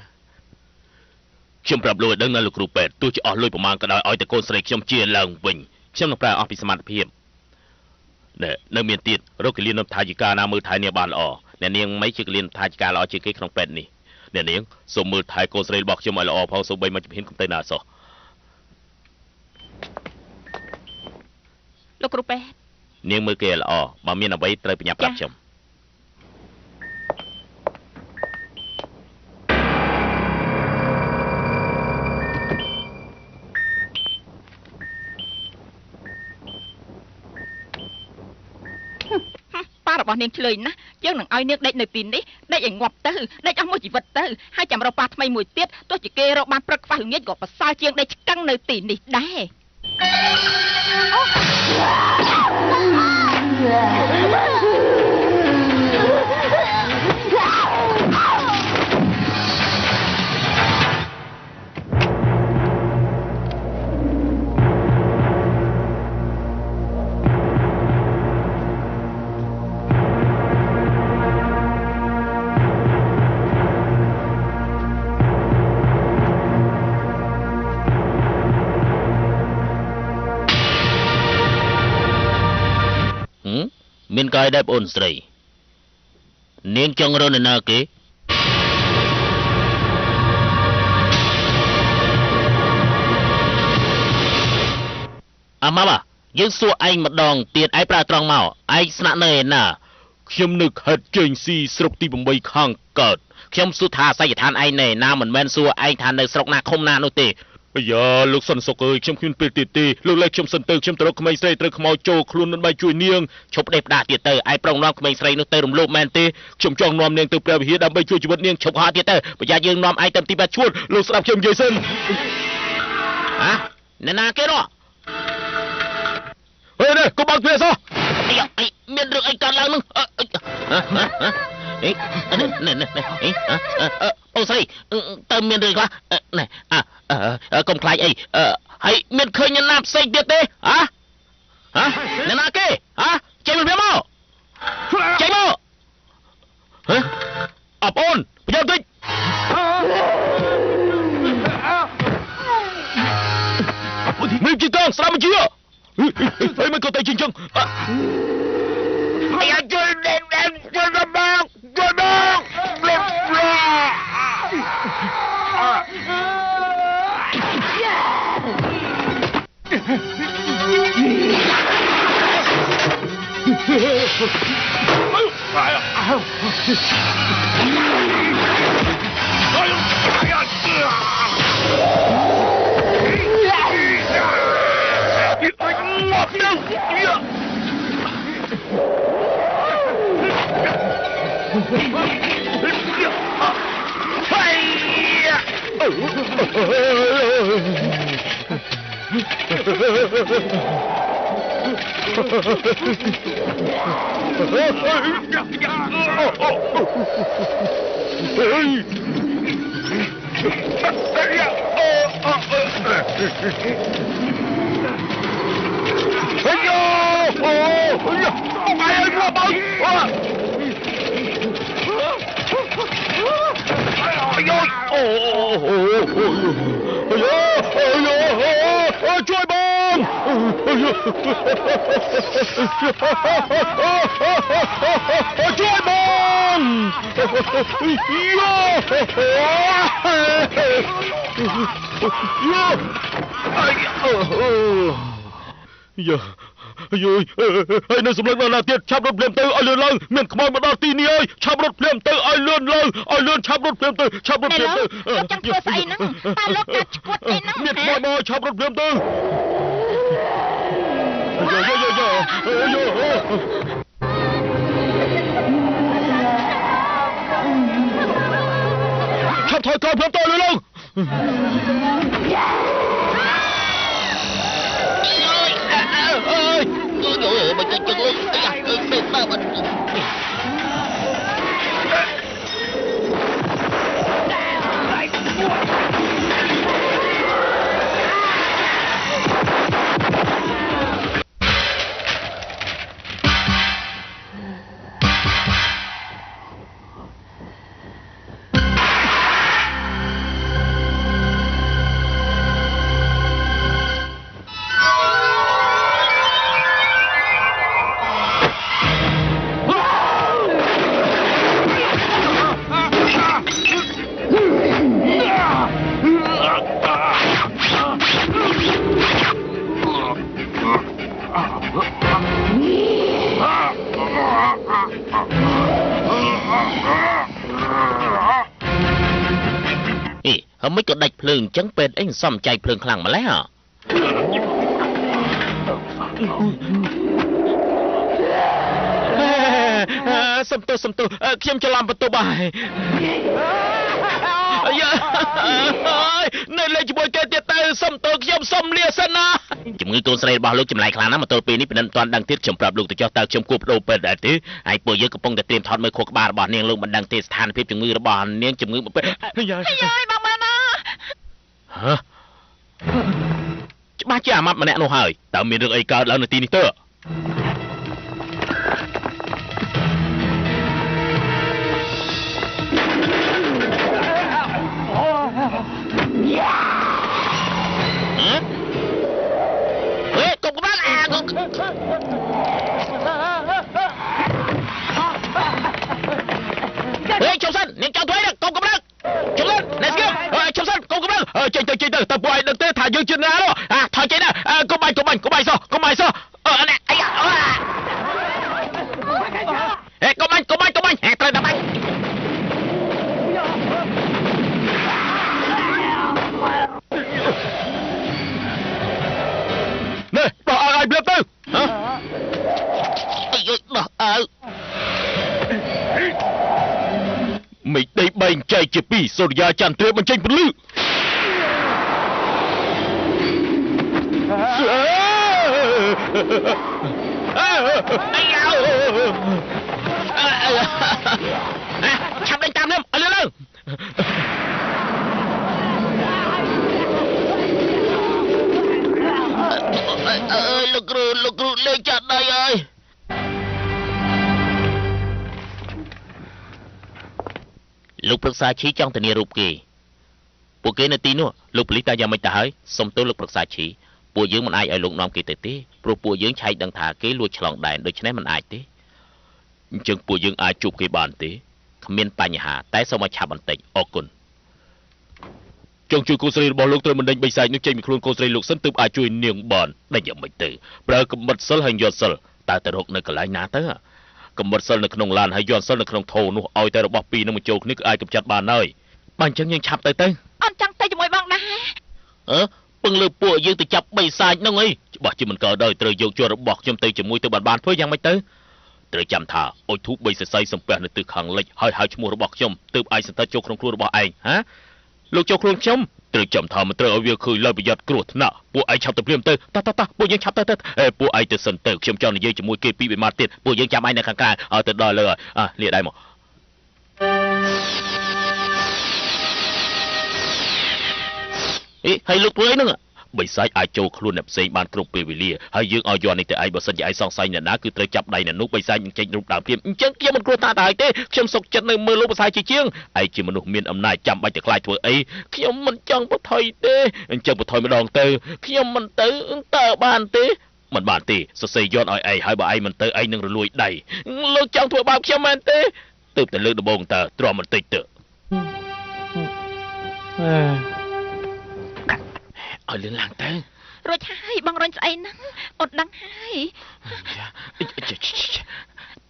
ខ្ញុំប្រាប់លោកឲ្យដឹងណាលោកគ្រូពេទ្យទោះជាអស់លុយប្រមាណក៏ដោយឲ្យតែកូនស្រីខ្ញុំជាឡើងវិញខ្ញុំនឹងប្រើអស់ពីសមត្ថភាពនៅមានទៀតរកកលៀននំថាយិកាណាមើលថៃនេះបានល្អអ្នកនាងមិនជាកលៀនថាយិកាល្អជាងគេក្នុងពេទ្យនេះអ្នកនាងសូមមើលថែកូនស្រីរបស់ខ្ញុំឲ្យល្អផងសូម្បីមិនជំហានកុំទៅណាសោះ លោកគ្រូពេទ្យ នាងមើលគេល្អបើមានអ្វីត្រូវបញ្ញាប្រាប់ខ្ញុំ ប៉ារបស់នាងឆ្លើយណាស់យើងនឹងឲ្យនាងដេកនៅទីនេះដេកឲ្យងាប់ទៅដេកអស់មួយជីវិតទៅហើយចាំរកប៉ាថ្មីមួយទៀតទោះជាគេរកបានព្រឹកខ្វះល្ងាចក៏ប្រសើរជាងដេកឆ្កឹងនៅទីនេះដែរ មានកាយដែរបងស្រីនាងចង់រកណាគេអាម៉ាបាយើងសួរឯងម្ដងទៀតឯងប្រើត្រង់មកឯងស្នាក់នៅឯណាខ្ញុំនៅខេត្តជើងស៊ីស្រុកទី8ខាងកើតខ្ញុំសួរថាអាសយដ្ឋានឯងនៅឯណាមិនមែនសួរឯងថានៅស្រុកណាឃុំណានោះទេ យ៉ាលោកសុនសុកអើយខ្ញុំគ្មានពេលទៀតទេលោកលេខខ្ញុំសិនទៅខ្ញុំទៅរកក្មេងស្រីត្រូវខ្មោចចូលខ្លួននឹងបាយជួយនាងឈប់ដេកផ្ដាទៀតទៅឯងប្រងនាំក្មេងស្រីនោះទៅរំលោភមែនទេខ្ញុំចង់នាំនាងទៅព្រះវិហារដើម្បីជួយជីវិតនាងឈប់ហត់ទៀតទៅប្រយ័ត្នយើងនាំឯងទៅទីបាត់ឈួតលោកស្ដាប់ខ្ញុំនិយាយសិនហ៎អ្នកណាគេនោះហេនេះកុំបើកទ្វារសោះអីមានរឿងអីកើតឡើងនោះអូស្រីទៅមានរឿងខ្លះណែកុំខ្លាចអីហើយមានឃើញអ្នកណាផ្សេងទៀតទេហ៎អ្នកណាគេចេញមកមកចេញមកអបអូនប្រយោជន៍តិចមិនជិះកង់ស្ដាប់មកជឿហើយមិនក៏ទៅជិះចឹងអាយជួយជួយមកជួយ ហើយនៅសម្លឹងដល់ណាទៀតឆាប់រត់ភ្លាមទៅឲ្យលឿនឡើងមានខ្មោចមកដល់ទីនេះហើយឆាប់រត់ភ្លាមទៅឲ្យលឿនឡើងឲ្យលឿនឆាប់រត់ភ្លាមទៅឆាប់រត់ភ្លាមទៅលោកចង់ធ្វើស្អីហ្នឹងតើលោកកាត់ឈួតអីហ្នឹងមានខ្មោចមកឆាប់រត់ភ្លាមទៅឆាប់ថយក្រោយភ្លាមទៅលឿនឡើងមិនទៅជើងលើអាពេលតើបាត់មិនក៏ដាច់ភ្លើងអញ្ចឹងពេទ្យអីសំចៃភ្លើងខ្លាំងម្ល៉េះសំទោសខ្ញុំច្រឡំបន្ទប់ហើយនៅលេងជាមួយគេទៀតទៅសំទោសខ្ញុំសុំលាសិនណាជំងឺកូនស្រីរបស់លោកចម្លែកខ្លាំងណាស់មកទល់ពេលនេះពិនិត្យមិនទាន់ដឹងទៀតខ្ញុំប្រាប់លោកទៅចុះតើខ្ញុំគួរបដូរពេទ្យដែរទេហើយពួកយើងកំពុងតែត្រៀមថតមើលខួរក្បាលរបស់នាងលោកមិនដឹងទេស្ថានភាពជំងឺរបស់នាងជំងឺពេទ្យហើយបងម៉ាណាច្បាស់ជាអាម៉ាត់ម្នាក់នោះហើយតើមានរឿងអីកើតឡើងនៅទីនេះទៅកុំក្បាលជុំសិននាងចង់ធ្វើកុំក្បាលជុំសិនអ្នកស្គីជុំសិនកុំក្បាលចេញទៅតើពួកឯងដឹងទេថាយើងជឿណានោះថយចេញណាកុំបាញ់សោះនេះអីកុំបាញ់ត្រូវតែបាញ់នេះដោះឲ្យភ្លាមទៅអីដោះឲ្យមេឃដីបែងចែកជាពីរសូរិយាចន្ទត្រៀមបញ្ចេញពន្លឺឆាប់ដេញតាមនាងឲ្យលឿនឡើងលោកគ្រូលេងចាត់ដៃហើយលោកប្រឹក្សាឈីចង់ធានារូបគេពួកគេនៅទីនោះលោកប៉ូលីសតែយ៉ាងម៉េចទៅហើយសុំទោសលោកប្រឹក្សាឈីពួកយើងមិនអាចឲ្យលោកនាំគេទៅទេព្រោះពួកយើងឆែកដឹងថាគេលួចឆ្លងដែនដូច្នេះមិនអាចទេអញ្ចឹងពួកយើងអាចជួបគេបានទេគ្មានបញ្ហាតែសូមឲ្យឆាប់បន្តិចអរគុណចង់ជួយកូនស្រីរបស់លោកត្រូវមិនដេញបិសាចនោះចេញពីខ្លួនកូនស្រីលោកសិនទើបអាចជួយនាងបានដេញយ៉ាងម៉េចទៅប្រើកំបិតសិលហើយយកសិលតើទៅរកនៅកន្លែងណាទៅកំបិតសិលនៅក្នុងឡានហើយយកសិលនៅក្នុងថូនោះឲ្យតែរបស់ពីរនឹងមកចូលគ្នាគឺអាចកម្ចាត់បានហើយបើអញ្ចឹងយើងឆាប់ទៅអត់ចង់ទៅជាមួយបងដែរពឹងលើពួកយើងទៅចាប់បិសាចនោះអីច្បាស់ជាមិនកើតដោយត្រូវយកជារបស់ខ្ញុំទៅជាមួយទៅបានធ្វើយ៉ាងម៉េចទៅត្រូវចាំថាអុយធូប3សរសៃសំពះនៅទិសខាងលិចហើយហៅឈ្មោះរបស់ខ្ញុំទើបអាចសន្តិចូលក្នុងខ្លួនរបស់ឯងលោកចូលខ្លួនខ្ញុំត្រូវចាំថាមិនត្រូវឲ្យវាឃើញឡើយប្រយ័ត្នគ្រោះថ្នាក់ពួកឯងឆាប់ទៅព្រាមទៅតោះពួកយើងឆាប់ទៅពួកឯងទៅសិនទៅខ្ញុំចង់និយាយជាមួយគេពីរម៉ាត់ទៀតពួកយើងចាំឯងនៅខាងក្រៅឲ្យទៅដល់លើលាដៃមកហើយលោកធ្វើអីហ្នឹងបិសាចអាចចូលខ្លួនអ្នកផ្សេងបានគ្រប់ពេលវេលាហើយយើងឲ្យយកនេះទៅឯងបើសិនជាឯងសង្ស័យអ្នកណាគឺត្រូវចាប់ដៃអ្នកនោះបិសាចនឹងចេញរូបដើមព្រាមអញ្ចឹងខ្ញុំមិនគ្រោះថ្នាក់ដែរទេខ្ញុំសុខចិត្តនៅមើលលោកបិសាចជាងឯងជាមនុស្សមានអំណាចចាំបាច់តែខ្លាចធ្វើអីខ្ញុំមិនចង់បន្ថយទេអញ្ចឹងបន្ថយម្ដងទៅខ្ញុំមិនទៅតើបានទេមិនបានទេសរសេរយកឲ្យឯងហើយបើឯងមិនទៅឯងនឹងរលួយដៃលោកចង់ធ្វើបាបខ្ញុំមែនទេទើបតែលើកដំបូងតើទ្រាំបន្តិចទៅឲ្យលឿនឡើងទៅ រួចហើយបងរុញស្អីហ្នឹងអត់ដឹងហើយ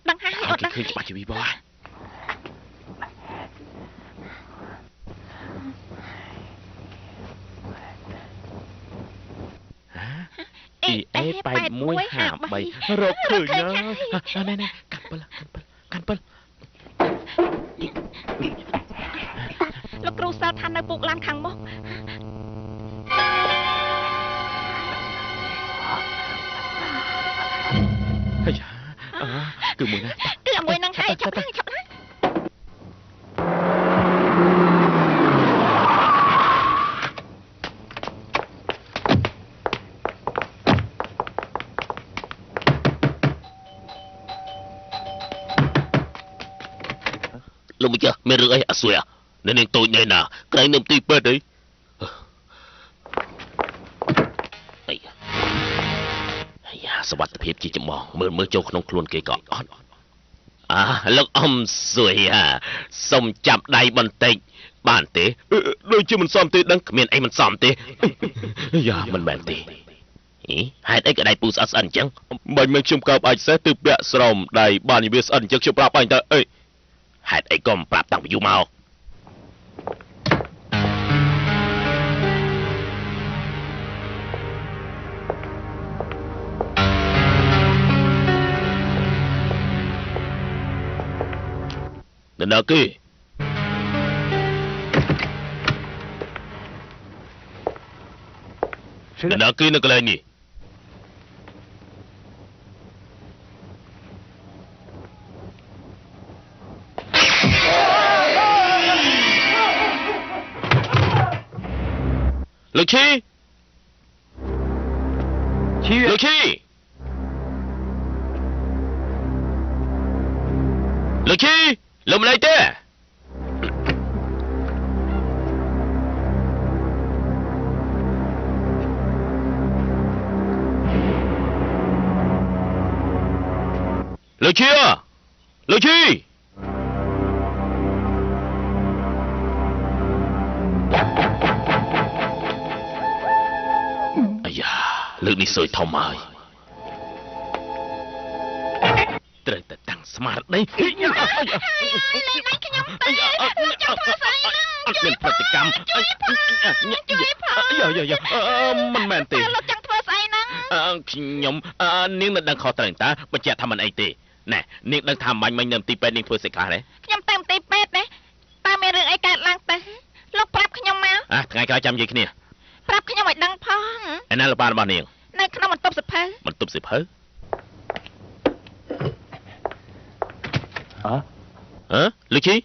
ដឹងហើយអត់ដឹង ឃើញច្បាស់ជីវីបង 8153 រកឃើញណែកាន់ពិល លោកគ្រូសាលថានៅពុកឡានខាងមុខ ហើយគឺមួយណា គឺមួយហ្នឹងហើយចាប់ឡើង លោកម្ចាស់មានរឿងអីអត់ស្រួយនៅនឹងតូចណែណាក្រែងនៅទីពេទ្យអីសុវត្ថិភាពជាចម្បងមើលចូលក្នុងខ្លួនគេក៏អត់លោកអំសួយសុំចាប់ដៃបន្តិចបានទេដូចជាមិនសមទេដឹងគ្មានអីមិនសមទេយ៉ាមិនមែនទេហេតុអីក៏ដៃពូស្អិតអញ្ចឹងមិនមែនខ្ញុំកើបអាចសេះទើបពាក់ស្រោមដៃបាននិយាយស្អិតអញ្ចឹងខ្ញុំប្រាប់អញទៅអីហេតុអីក៏មិនប្រាប់តាំងពីយូរមកនៅគេនៅគេនៅកន្លែងនេះលោកឈីលោកឈីលោកឈីលំលេងទេលោកឈីលោកឈីអាយ៉ាលើកនេះសួយធំហើយត្រូវតែតាំងស្មារតីខ្ញុំទៅចង់ធ្វើស្អីអត់មានប្រតិកម្មមិនមែនទេលោកចង់ធ្វើស្អីហ្នឹងខ្ញុំនាងនៅដឹងខុសត្រូវតាបញ្ជាក់ថាមិនអីទេណែនាងដឹងថាមាញ់នៅទីពេទ្យនាងធ្វើសិក្ខាទេខ្ញុំទៅទីពេទ្យទេតើមានរឿងអីកើតឡើងទៅលោកប្រាប់ខ្ញុំមកថ្ងៃក្រោយចាំនិយាយគ្នាប្រាប់ខ្ញុំឲ្យដឹងផងឯណាលប៉ារបស់នាងនៅក្នុងបន្ទប់សិភៅលោកជី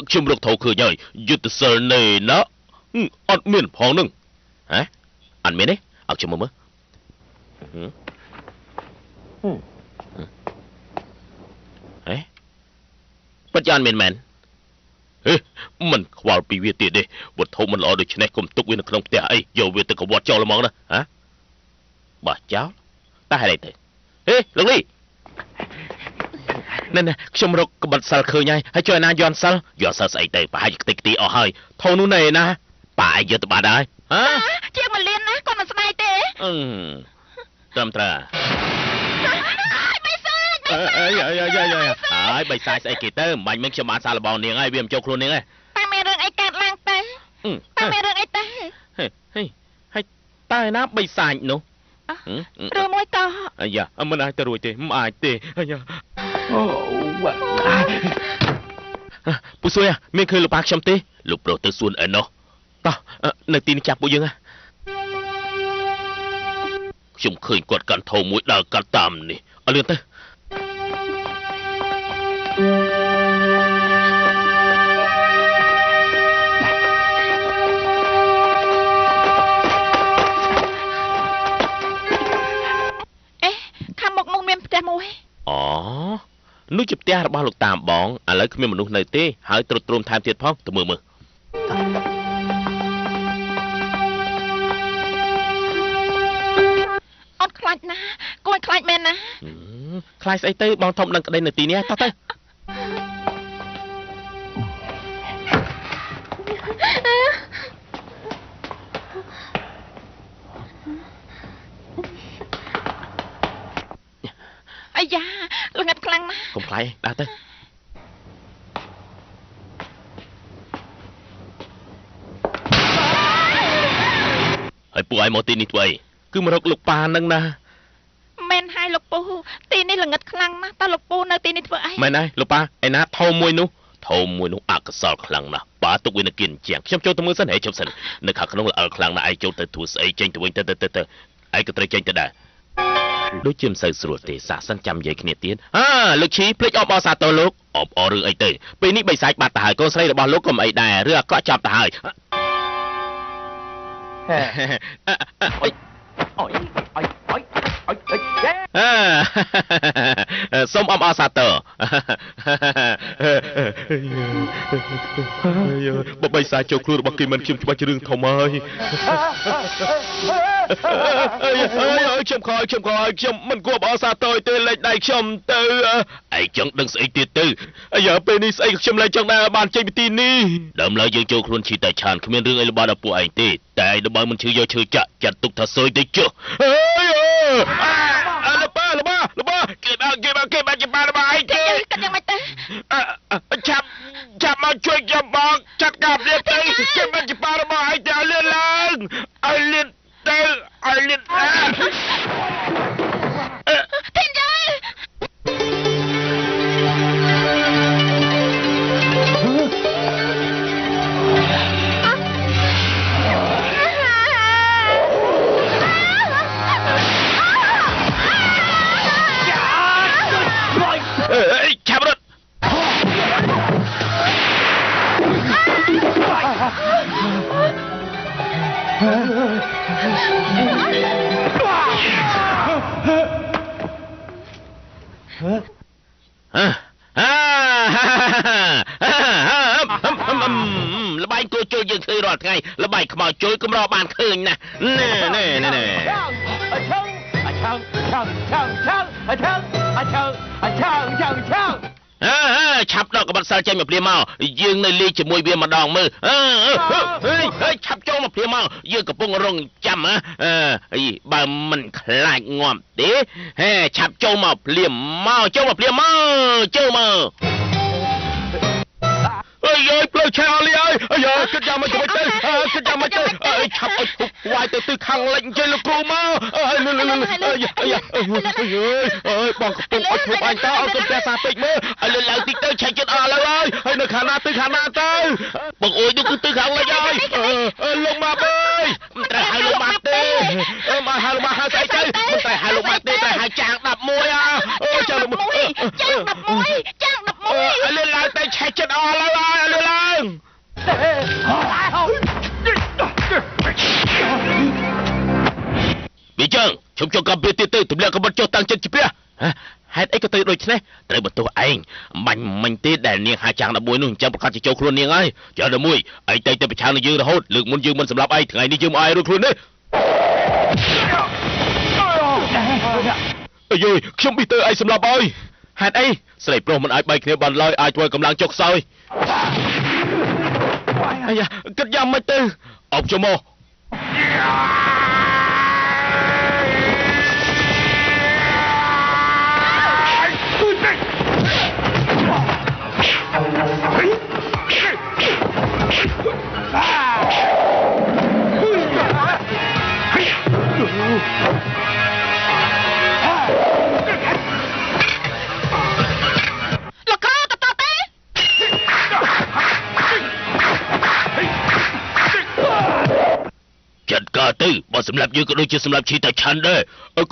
ខ្ញុំរកធោឃើញហើយយុទ្ធសិលណេណាអត់មានផងនឹងអត់មានទេឲ្យខ្ញុំមើលពិតជាអត់មានមែនមិនខ្វល់ពីវាទៀតទេវត្ថុមិនល្អដូច្នេះកុំទុកវានៅក្នុងផ្ទះអីយកវាទៅកវត្តចោលហ្មងណាបាទចោលតែហេតុអីទៅលោកលីណែខ្ញុំរកក្បិតសិលឃើញហើយជួយណាយន់សិលស្អីទៅប្រហែលខ្ទេចខ្ទីអស់ហើយធូរនោះណែណាប៉ាឲ្យយកទៅបាត់ហើយជាង1លានណាគាត់មិនស្ដាយទេត្រឹមត្រូវហើយបិសាចស្អីគេទៅមិនបាញ់មិនខ្ញុំបានសាររបស់នាងហើយវាមិនចូលខ្លួននាងទេតែមានរឿងអីកើតឡើងទៅតែមានរឿងអីទៅហើយតើណាបិសាចនោះឬមួយក៏អាយ៉ាមិនអាចទៅរួចទេមិនអាចទេអាយ៉ាពូសួយមានឃើញលោកប៉ាខ្ញុំទេលោកប្រុសទៅសួនឯណោះតោះនៅទីនេះចាប់ពួកយើងខ្ញុំឃើញគាត់កាន់ធោមួយដើរកាត់តាមនេះអលឿនទៅខាងមុខនោះមានផ្ទះមួយនោះជាផ្ទះរបស់លោកតាមបងឥឡូវគ្មានមនុស្សនៅទេហើយត្រុតត្រោមថែមទៀតផងទៅមើលអត់ខ្លាចណាគួរខ្លាចមែនណាខ្លាចស្អីទៅបងធំដឹងក្តីនៅទីនេះតោះទៅ យ៉ាល្ងិតខ្លាំងណាស់ កុំខ្លាចដើរទៅហើយពួកឯងមកទីនេះធ្វើអីគឺមករកលោកប៉ានឹងណា មែនហើយលោកពូទីនេះល្ងិតខ្លាំងណាស់តើលោកពូនៅទីនេះធ្វើអី មែនហើយលោកប៉ាឯណាធំមួយនោះអកសលខ្លាំងណាស់ប៉ាទុកវានៅគៀនជាងខ្ញុំចូលទៅមើលសិនហេជប់សិននៅខាងក្នុងល្អខ្លាំងណាស់ឯងចូលទៅធ្វើស្អីចេញទៅវិញទៅឯងក៏ត្រូវចេញទៅដែរដូចជាមិនសូវស្រួលទេសាសិនចាំនិយាយគ្នាទៀតលោកឈីភ្លេចអបអរសាទរលោកអបអររឿងអីទៅពេលនេះបីសាច់បាត់ទៅហើយកូនស្រីរបស់លោកក៏មិនអីដែរឬអាក្រក់ចាប់ទៅហើយសូមអបអរសាទរបបីសាចូលខ្លួនរបស់គេមិនខ្ញុំច្បាស់ជារឿងធំហើយខ្ញុំខំខ្ញុំមិនគួរអបអរសាទរទេលេចដៃខ្ញុំទៅឯងចង់ដឹងស្អីទៀតទៅអាយ៉ាពេលនេះស្អីខ្ញុំលែងចង់ដែរបានចេញពីទីនេះដើមឡើយយើងចូលខ្លួនឈីតែឆានគ្មានរឿងអីល្បាដល់ពួកឯងទេតែឯងបើមិនឈឺយកឈឺចាក់ចាត់ទុកថាសួយទៅចុះលបាគេបានជាបានរបស់ឯងទេកាត់យ៉ាងម៉េចទៅចាប់មកជួយខ្ញុំបងចាត់ការទៀតទៅគេបានជាបានរបស់ឯងទៅឲ្យលឿនឡើងឲ្យលឿនទៅឲ្យលឿនទេយាយឆាប់រត់ល្បែងគោជួយយើងឃើញរាល់ថ្ងៃល្បែងខ្មោចជួយកម្របានឃើញណាណែឆាប់ដកកបាត់សិលចេញមកព្រាមមកយើងនៅលេងជាមួយវាម្ដងមើលឆាប់ចូលមកព្រាមមកយើងកំពុងរងចាំបើមិនខ្លាចងាប់ទេឆាប់ចូលមកព្រាមមកចូលមកអាយផ្លូវឆាលីអាយគិតយ៉ាងមិនទៅឆាប់ឲ្យវាយទៅទិសខាងលិចអញ្ចឹងលោកគ្រូមកបងកំពុងអត់ធ្វើបាញ់តើអត់ទៅផ្ទះសាពេកមើលឲ្យលើឡើងតិចទៅឆែកចិត្តអស់ឡើយហើយនៅខាងណាទៅបងអួយនោះគឺទិសខាងលិចហើយលោកមកអើយមិនត្រូវឲ្យលោកមកទេមកហៅមកហៅស្អីទៅមិនត្រូវឲ្យលោកមកទេតែហៅចាង11ចាង11ឲ្យលើឡើងទៅឆែកចិត្តអស់ឡើយលើឡើងវាចឹងខ្ញុំចង់កំពីទៀតទៅទម្លាក់កបិតចុះតាំងចិត្តជាព្រះហេតុអីក៏ទៅដូចនេះត្រូវបន្ទោសឯងបាញ់មិញទេដែលនាងហាចាង11នោះអញ្ចឹងប្រកាសជាចូលខ្លួននាងហើយចុះ11ឯងទៅប្រឆាំងនឹងយើងរហូតលើកមុនយើងមិនសម្លាប់ឯងថ្ងៃនេះយើងមកឲ្យរួចខ្លួននេះអាយខ្ញុំប៊ីទ័រឯងសម្លាប់ឲ្យហេតុអីស្រីប្រុសមិនអាចបែកគ្នាបានឡើយអាចធ្វើកម្លាំងចុកខ្សោយអាយ៉ាគិតយ៉ាងម៉េចទៅអបចូលមកចាត់ការទៅបើសម្រាប់យើងក៏ដូចជាសម្រាប់ឈីតែឆាន់ដែរ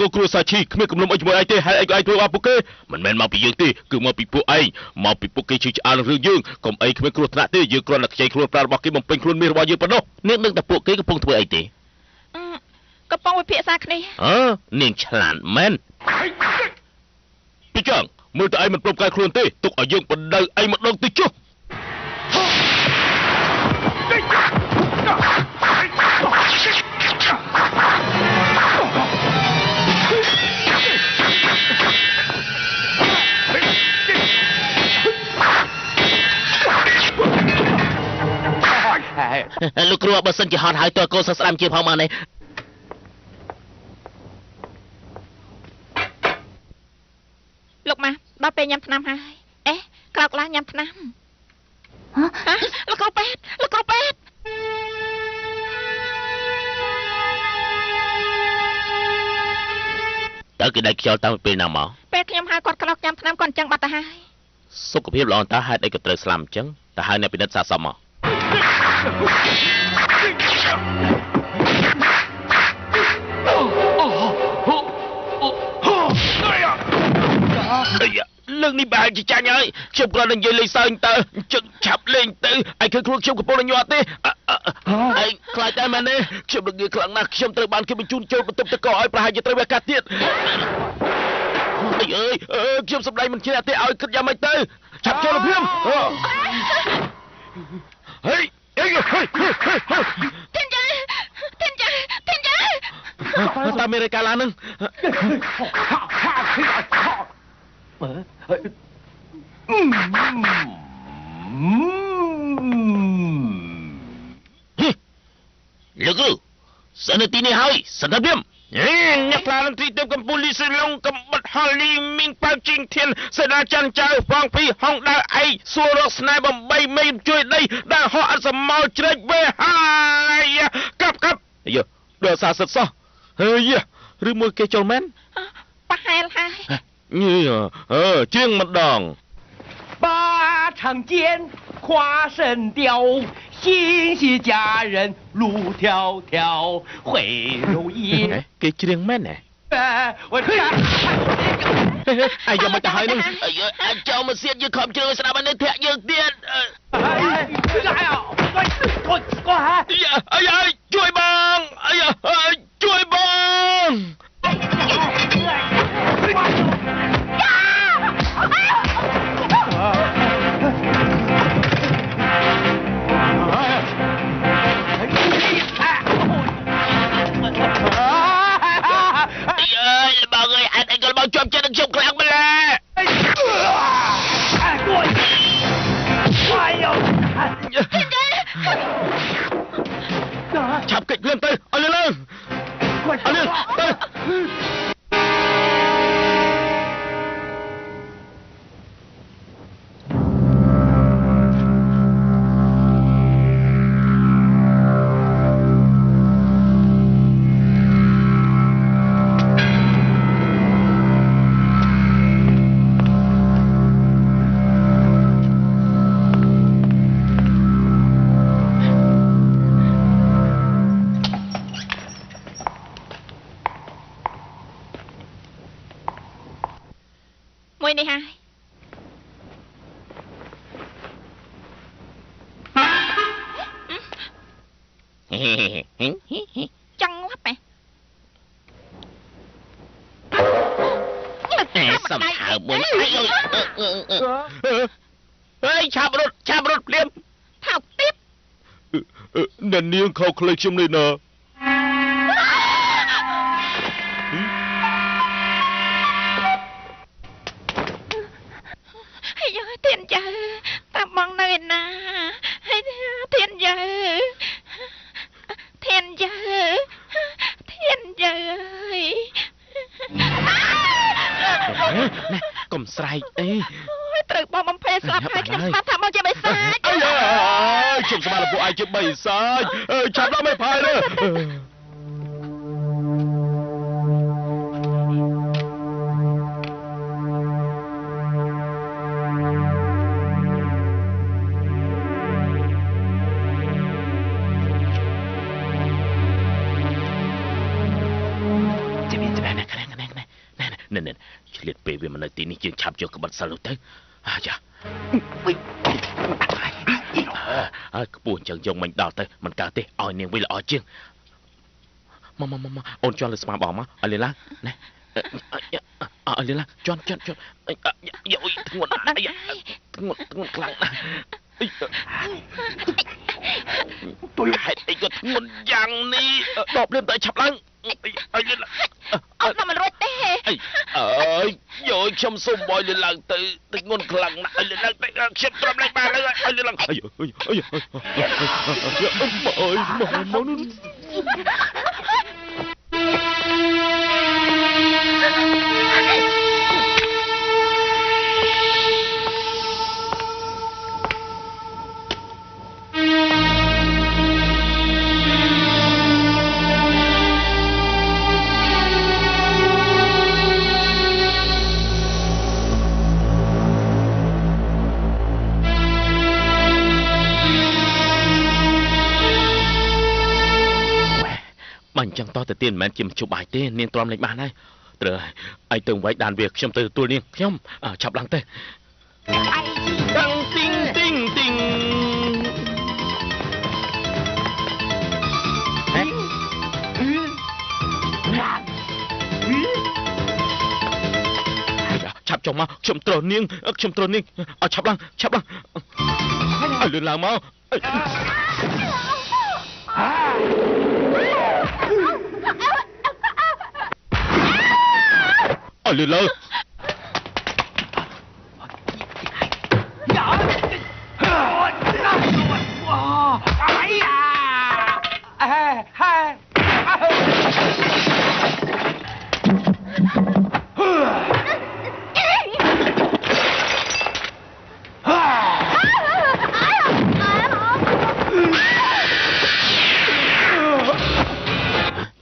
ក៏គ្រួសារឈីគ្មានគំនុំអីជាមួយឯងទេហើយឯងក៏ឯងធ្វើឲ្យពួកគេមិនមែនមកពីយើងទេគឺមកពីពួកឯងមកពីពួកគេជឿឆ្អាលនឹងរឿងយើងកុំអីគ្មានគ្រោះថ្នាក់ទេយើងគ្រាន់តែខ្ចីខ្លួនប្រាណរបស់គេបំពេញខ្លួនមាសរបស់យើងប៉ុណ្ណោះនាងនឹងតែពួកគេកំពុងធ្វើអីទេកំពុងវិភាសាគ្នានាងឆ្លាតមែនពីចឹងមើលតែឯងមិនព្រមកាយខ្លួនទេទុកឲ្យយើងបណ្ដៅឯងម្ដងទៅចុះលោកគ្រូបើសិនជាហត់ហើយតើកូនសស្ដាំជាផងមកនេះ លោកម៉ាដល់ពេលញ៉ាំថ្នាំហើយអេក្រោកឡើងញ៉ាំថ្នាំលោកគ្រូពេទ្យលោកគ្រូពេទ្យតើគេដាច់ខ្យល់តាំងពីពេលណាមកពេលខ្ញុំហៅគាត់ក្រោកញ៉ាំថ្នាំគាត់អញ្ចឹងបាត់ទៅហើយសុខភាពល្អតើហេតុអីក៏ត្រូវស្លាប់អញ្ចឹងតើហៅអ្នកពិនិត្យសាកសមមកលើកនេះបែរជាចាញ់ហើយខ្ញុំគ្រាន់តែនិយាយលេងសើចទៅជឹកឆាប់លេងទៅឯងឃើញខ្លួនខ្ញុំកំពុងតែញាត់ទេឯងខ្លាចតែមែនទេខ្ញុំរងាខ្លាំងណាស់ខ្ញុំត្រូវបានគេបញ្ជូនចូលបន្ទប់ទឹកកកឲ្យប្រហែលជាត្រូវវាកាត់ទៀតអើយខ្ញុំសម្ដែងមិនជ្រះទេឲ្យគិតយ៉ាងម៉េចទៅឆាប់ចូលភ្លាមហេធានយាតាមមេរិកាឡានឹងលោកគ្រូសិនទីនេះហើយសិនទៅព្រាមអ្នកខ្លានឹងទីទៅកំពូលលីសឡុងកំបិតហលលីមីងប៉ៅជីងធានសេនាច័ន្ទចៅផងពីហងដើឯសួររកស្នេហ៍បំបីមេជួយដីដើហក់អត់សមោជ្រេចវេហើយកាប់យោដល់សាសិតសោះហើយឬមួយគេចូលមែនប្រហែលហើយជាងម្ដង八长剑，跨神雕，心系佳人路迢迢，会如意。គេច្រៀងមែនណា我អាយមកទៅហើយនឹងអាចចូលមកសៀតយើងខំជ្រើស្ដាប់អានេះធាក់យើងទៀតជួយបងជួយបងបងអើយអត់អីក៏បងជាប់ចិត្តនឹងខ្ញុំខ្លាំងម្ល៉េះឆាប់កិច្ចភ្លាមទៅអលលើទៅមួយនេះហើយចង់ងាប់សំហៅមួយអើយឆាប់រត់ភ្លាមថោកទៀតអ្នកនាងខោខ្លីខ្ញុំនេះណាធានយើតាបងនៅឯណាហើយធានយើកុំស្រែកអីត្រូវបងបំភេស្លាប់ហើយខ្ញុំស្មានថាមកជាបិសាចខ្ញុំស្មានថាពួកឯងជាបិសាចចាប់ដល់មិនផាយទេឆ្លៀតពេលវាមិននៅទីនេះយើងឆាប់យកក្បិតសិលនោះទៅយ៉ាខ្ពស់អញ្ចឹងយកមិញដល់ទៅមិនកើតទេឲ្យនាងវិញល្អជាងមកអូនជន់លើស្មាបងមកឲ្យលីឡាណាឲ្យលីឡាជន់យោធ្ងន់ខ្លាំងណាស់ទុយហេតុអីក៏ធ្ងន់យ៉ាងនេះដបលៀមទៅឆាប់ឡើងឲ្យលីឡាអត់មិនរួចទេអើយយោខ្ញុំសុំបយលីឡើងទៅធ្ងន់ខ្លាំងណាស់ឲ្យលីឡើងទៅខ្ញុំទ្រាំលេងបានហើយឲ្យលីឡើងអើយមកនោះ អញ្ចឹងតទៅទៀតមិនមែនជាជប់បាយទេនាងទ្រាំលេចបានហើយត្រូវហើយឯងទៅវាយដានវាខ្ញុំទៅទទួលនាងខ្ញុំឆាប់ឡើងទៅតាំងទីងទីងទីងឆាប់ចុះមកខ្ញុំត្រូវនាងឲ្យឆាប់ឡើងឲ្យលឿនឡើងមកឲ្យលឿនឡើង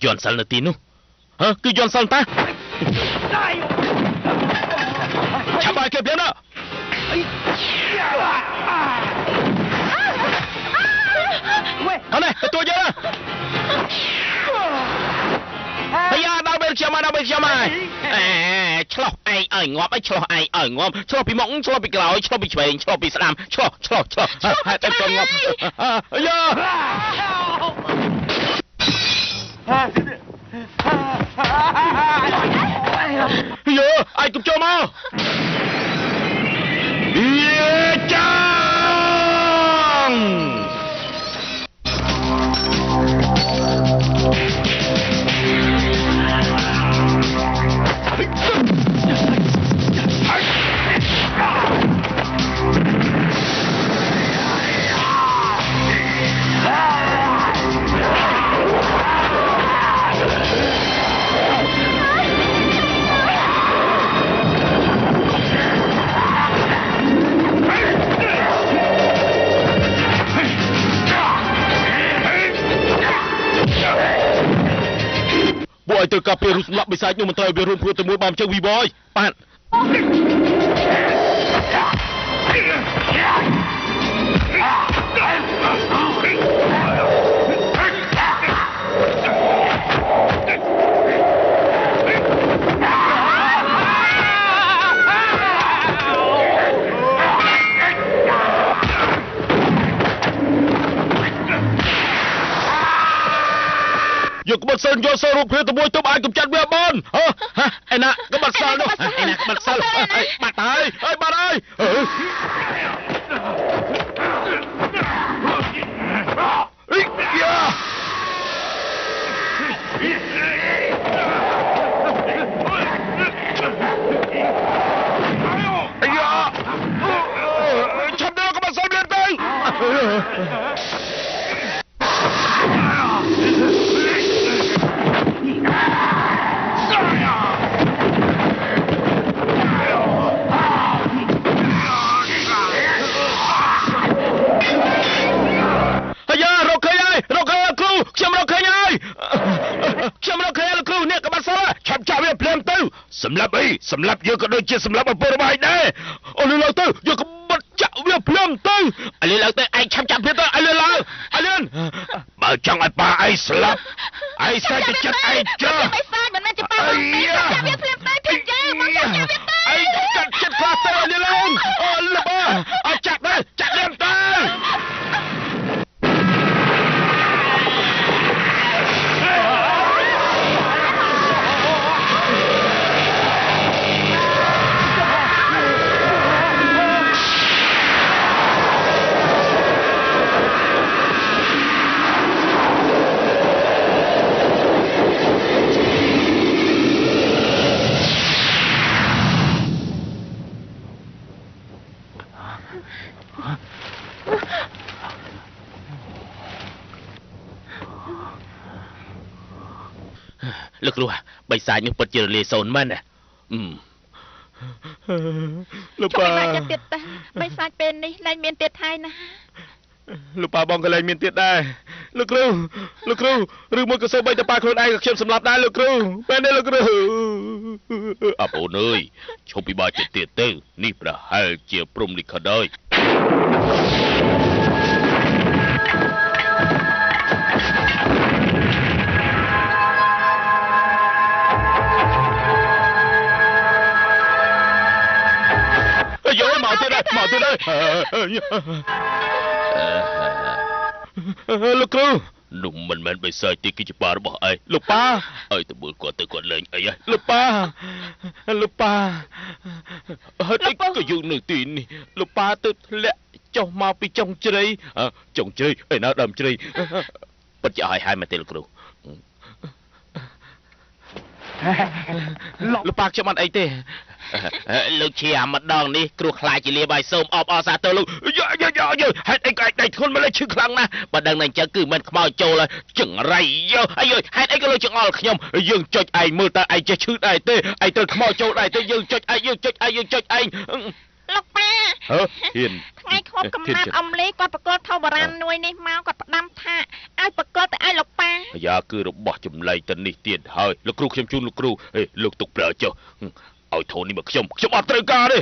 យន់សាល់នៅទីនោះគឺយន់សាល់តាឆាប់ឲ្យគេbienណាអណែទទួលយកហើយដល់ពេលខ្ញុំមកឆ្លោះឯងឲ្យងាប់ឲ្យឆ្លោះឯងឲ្យងាប់ឆ្លោះពីមុខឆ្លោះពីក្រោយឆ្លោះពីឆ្វេងឆ្លោះពីស្ដាំឆ្លោះហើយតែកូនងាប់យ៉ាយោអាយកុំចូលមកចាងឲ្យទៅកាពីរុសម្លាប់បិសាចខ្ញុំមិនត្រូវវារួមព្រោះតែមួយបំជើងវីបយបាទយកក្បត់សិនយកចូលរូបភាពទៅមួយទៅអាចកំចាត់វាបានឯណាក្បត់សិននោះឯណាក្បត់សិនបាត់ហើយបាត់ហើយឆាប់ដល់ក្បត់សិនទៀតទៅសម្រាប់អីសម្រាប់យើងក៏ដូចជាសម្រាប់ឪពុករបស់ឯងដែរអូលឿនឡើងទៅយកក្បត់ចាក់វាភ្លាមទៅឲ្យលឿនឡើងទៅឯងឆាប់ចាប់វាទៅឲ្យលឿនឡើងឲ្យលឿនបើចង់ឲ្យប៉ាឯងស្លាប់ឯងសាច់ទៅចិត្តឯងចុះមិនសាច់មិនមែនជាប៉ាឯងចាប់វាភ្លាមទៅទីជើមកចាប់វាទៅឯងកាត់ចិត្តខ្លះទៅឲ្យលឿនឡើងអូលបឲ្យចាប់ទៅចាក់លឿនទៅលោកគ្រូបិសាចនេះពិតជារលាយសូន្យមែនលោកប៉ាចាំទៀតតាបិសាចពេលនេះលែងមានទៀតហើយណាលោកប៉ាបងក៏លែងមានទៀតដែរលោកគ្រូឬមួយក៏សូម្បីតែប៉ាខ្លួនឯងក៏ខ្ញុំសម្លាប់ដែរលោកគ្រូពេលនេះលោកគ្រូអពូនអើយឈប់ពិបាកចិត្តទៀតទៅនេះប្រហែលជាព្រំលិខិតហើយ លោកគ្រូនោះមិនមែនបិសាចទេគឺជាប៉ារបស់ឯងលោកប៉ាអើយទៅមើលគាត់ទៅគាត់លេងអីហ៎លោកប៉ាហើយតែក៏យើងនៅទីនេះលោកប៉ាទៅធ្លាក់ចុះមកពីចុងជ្រៃចុងជ្រៃឯណាដើមជ្រៃពិតជាឲ្យហើយមែនទេលោកគ្រូលោកប៉ាខ្ញុំអត់អីទេលោកជាម្ដងនេះគ្រូខ្លាចជាលាបាយសូមអបអរសាទរលោកយោហេតុអីក៏ឯងដៃធ្ងន់ម្លេះឈឺខ្លាំងណាស់បើដឹងតែអញ្ចឹងគឺមិនខ្មោចចូលចង្រៃយោអាយហេតុអីក៏លោកចង្អល់ខ្ញុំយើងចុចឯងមើលតើឯងចេះឈឺដែរទេឯងត្រូវខ្មោចចូលដែរទេយើងចុចឯងលោកប៉ាហ៊ានថ្ងៃខួបកំណត់អំលីគាត់ប្រកល់ថោបរាននួយនេះមកគាត់ផ្ដាំថាឲ្យប្រកល់ទៅឲ្យលោកប៉ាយ៉ាគឺរបស់ចម្លែកទៅនេះទៀតហើយលោកគ្រូខ្ញុំជូនលោកគ្រូលោកទុកប្រើចុះឲ្យធូននេះមកខ្ញុំអត់ត្រូវការទេ